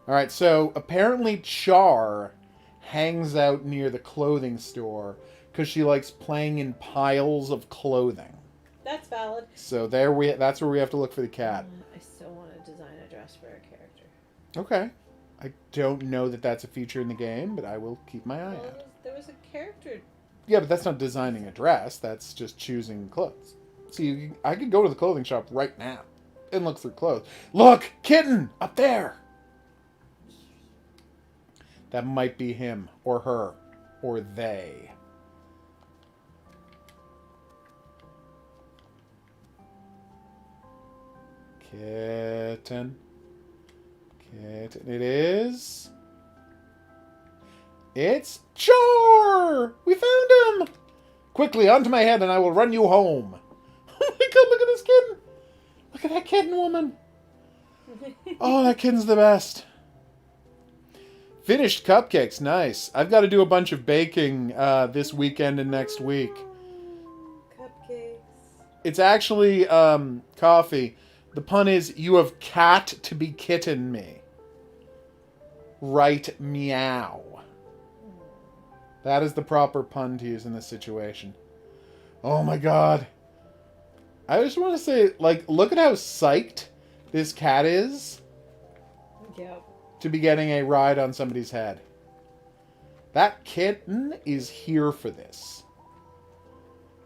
Alright, so apparently Char hangs out near the clothing store because she likes playing in piles of clothing. That's valid. So that's where we have to look for the cat. I still want to design a dress for a character. Okay. I don't know that that's a feature in the game, but I will keep my eye Well, out. there was a character. Yeah, but that's not designing a dress. That's just choosing clothes. See, I could go to the clothing shop right now and look through clothes. Look! Kitten! Up there! That might be him, or her, or they. Kitten. Kitten. It is... It's Char! We found him! Quickly, onto my head and I will run you home. Oh my god, look at this kitten! Look at that kitten woman! Oh, that kitten's the best. Finished cupcakes, nice. I've got to do a bunch of baking this weekend and next week. Cupcakes. It's actually coffee. The pun is, you have cat to be kitten me. Right, meow. That is the proper pun to use in this situation. Oh my god. I just want to say, like, look at how psyched this cat is Yep. to be getting a ride on somebody's head. That kitten is here for this.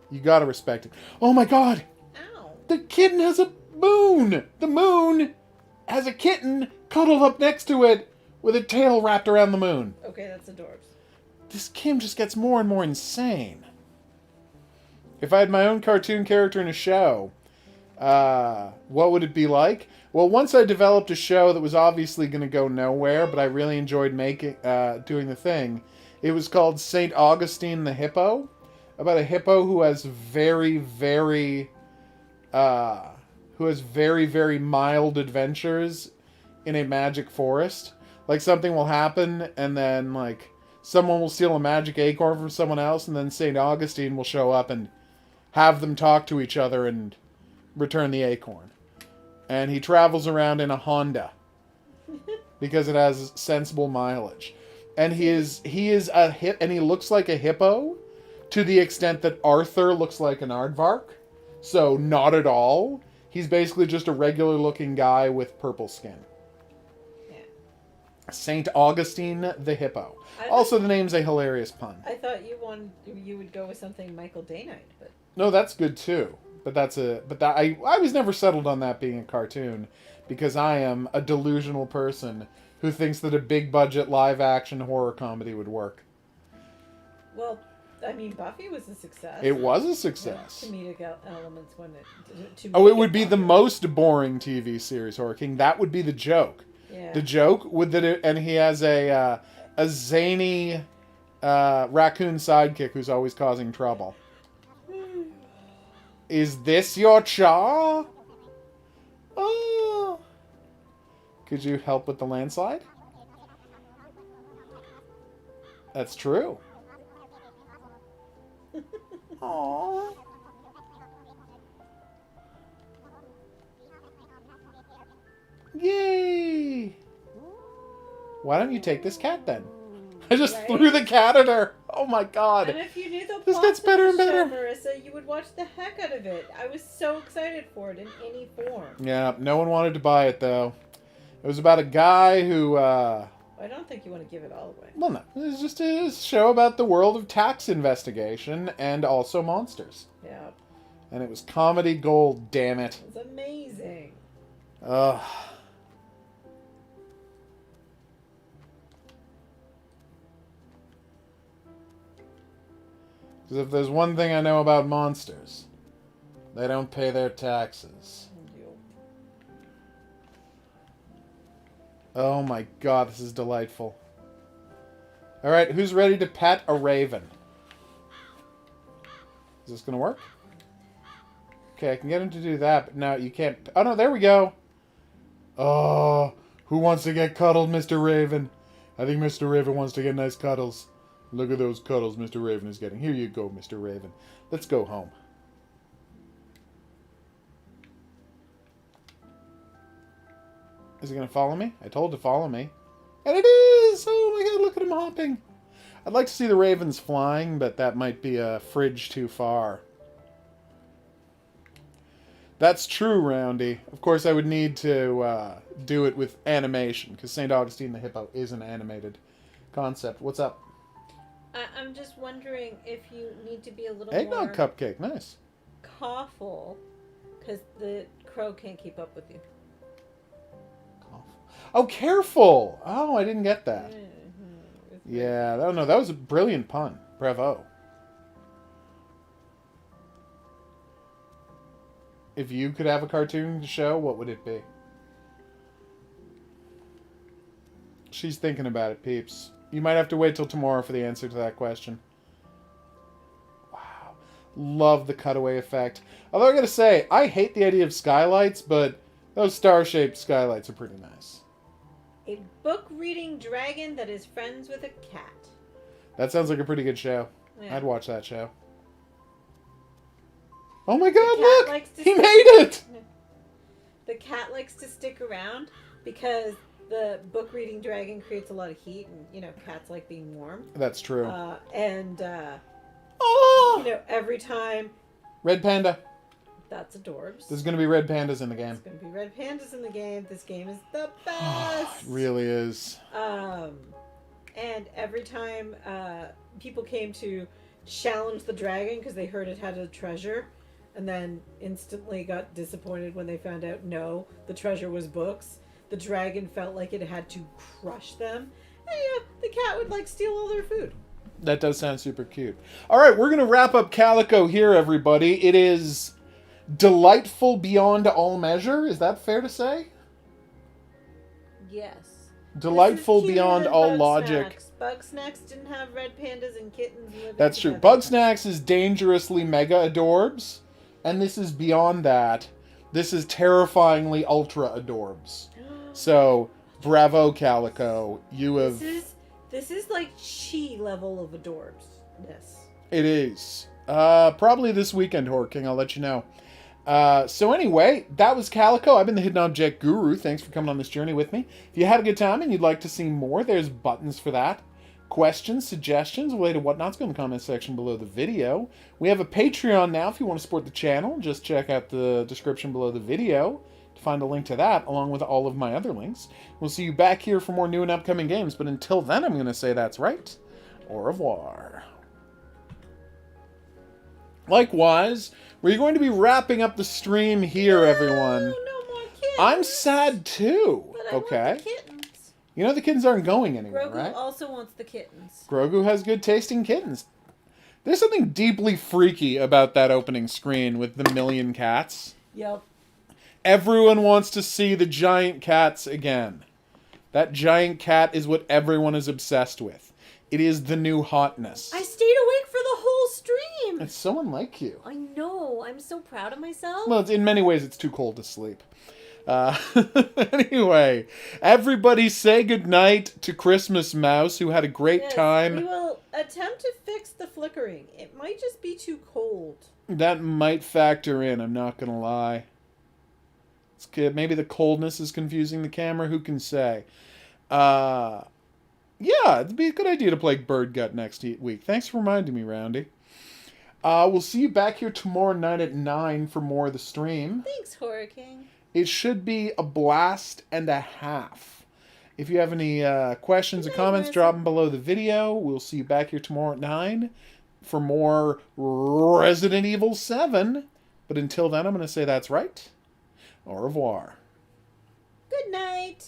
You gotta respect it. Oh my god! Ow. The kitten has a moon! The moon has a kitten cuddled up next to it with a tail wrapped around the moon. Okay, that's adorbs. This game just gets more and more insane. If I had my own cartoon character in a show, what would it be like? Well, once I developed a show that was obviously going to go nowhere, but I really enjoyed doing the thing. It was called St. Augustine the Hippo, about a hippo who has very, very mild adventures in a magic forest. Like, something will happen, and then, like, someone will steal a magic acorn from someone else, and then St. Augustine will show up and have them talk to each other and return the acorn. And he travels around in a Honda because it has sensible mileage. And he looks like a hippo to the extent that Arthur looks like an aardvark. So not at all. He's basically just a regular looking guy with purple skin. Yeah. St. Augustine the Hippo. Also, the name's a hilarious pun. I thought you would go with something Michael Day-Night, but No, that's good too. I was never settled on that being a cartoon because I am a delusional person who thinks that a big budget live action horror comedy would work. well, I mean, Buffy was a success. It was a success. Comedic elements when it. Oh, it would be the most boring TV series, Horror King. That would be the joke. Yeah. The joke would and he has a zany raccoon sidekick who's always causing trouble. Is this your Char? Oh. Could you help with the landslide? That's true. Aww. Yay! Why don't you take this cat then? I just Right? threw the cat at her. Oh my god. And if you knew the This plot gets to better the and better. show, Marissa, you would watch the heck out of it. I was so excited for it in any form. Yeah, no one wanted to buy it though. It was about a guy who I I don't think you want to give it all away. Well, no. It's just a show about the world of tax investigation and also monsters. Yeah. And it was comedy gold, damn it. It's amazing. Ugh. Because if there's one thing I know about monsters, they don't pay their taxes. Oh my god, this is delightful. Alright, who's ready to pet a raven? Is this going to work? Okay, I can get him to do that, but no, you can't. Oh no, there we go. Oh, who wants to get cuddled, Mr. Raven? I think Mr. Raven wants to get nice cuddles. Look at those cuddles Mr. Raven is getting. Here you go, Mr. Raven. Let's go home. Is he going to follow me? I told to follow me. And it is! Oh my god, look at him hopping. I'd like to see the ravens flying, but that might be a fridge too far. That's true, Roundy. Of course, I would need to do it with animation, because St. Augustine the Hippo is an animated concept. What's up? I'm just wondering if you need to be a little Eggnog more cupcake, nice. careful, because the crow can't keep up with you. Oh, careful! Oh, I didn't get that. Mm-hmm. Yeah, oh no, that was a brilliant pun. Bravo. If you could have a cartoon to show, what would it be? She's thinking about it, peeps. You might have to wait till tomorrow for the answer to that question. Wow. Love the cutaway effect. Although I gotta say, I hate the idea of skylights, but those star-shaped skylights are pretty nice. A book-reading dragon that is friends with a cat. That sounds like a pretty good show. Yeah. I'd watch that show. Oh my god, cat look! likes to He stick- made it! The cat likes to stick around because the book-reading dragon creates a lot of heat, and, you know, cats like being warm. That's true. Oh! You know, every time... Red panda. That's adorbs. There's going to be red pandas in the game. There's going to be red pandas in the game. This game is the best. It really is. And every time people came to challenge the dragon because they heard it had a treasure, and then instantly got disappointed when they found out no, the treasure was books. The dragon felt like it had to crush them. And the cat would like steal all their food. That does sound super cute. All right, we're going to wrap up Calico here, everybody. It is delightful beyond all measure. Is that fair to say? Yes. Delightful This is cuter beyond than all Bug logic. Snacks. Bug Snacks didn't have red pandas and kittens living That's true. together. Bugsnax is dangerously mega adorbs, and this is beyond that. This is terrifyingly ultra adorbs. So, bravo, Calico. You have... This is like chi level of adorbs-ness. It is. Probably this weekend, Horror King. I'll let you know. So anyway, that was Calico. I've been the Hidden Object Guru. Thanks for coming on this journey with me. If you had a good time and you'd like to see more, there's buttons for that. Questions, suggestions, related whatnots, go in the comment section below the video. We have a Patreon now if you want to support the channel. Just check out the description below the video to find a link to that, along with all of my other links. We'll see you back here for more new and upcoming games, but until then, I'm going to say that's right. Au revoir. Likewise, we're going to be wrapping up the stream here, everyone. No more kittens. I'm sad too. But I Okay. want the kittens. You know the kittens aren't going anywhere, Grogu right? also wants the kittens. Grogu has good tasting kittens. There's something deeply freaky about that opening screen with the million cats. Yep. Everyone wants to see the giant cats again. That giant cat is what everyone is obsessed with. It is the new hotness. I stayed awake for the whole stream. It's so unlike you. I know. I'm so proud of myself. Well, in many ways, it's too cold to sleep. Anyway, everybody say goodnight to Christmas Mouse, who had a great Yes, time. We will attempt to fix the flickering. It might just be too cold. That might factor in, I'm not going to lie. It's good. Maybe the coldness is confusing the camera. Who can say? Yeah, it'd be a good idea to play Bird Gut next week. Thanks for reminding me, Roundy. We'll see you back here tomorrow night at 9 for more of the stream. Thanks, Horror King. It should be a blast and a half. If you have any questions or Good night, comments, Marissa. drop them below the video. We'll see you back here tomorrow at 9 for more Resident Evil 7. But until then, I'm going to say that's right. Au revoir. Good night.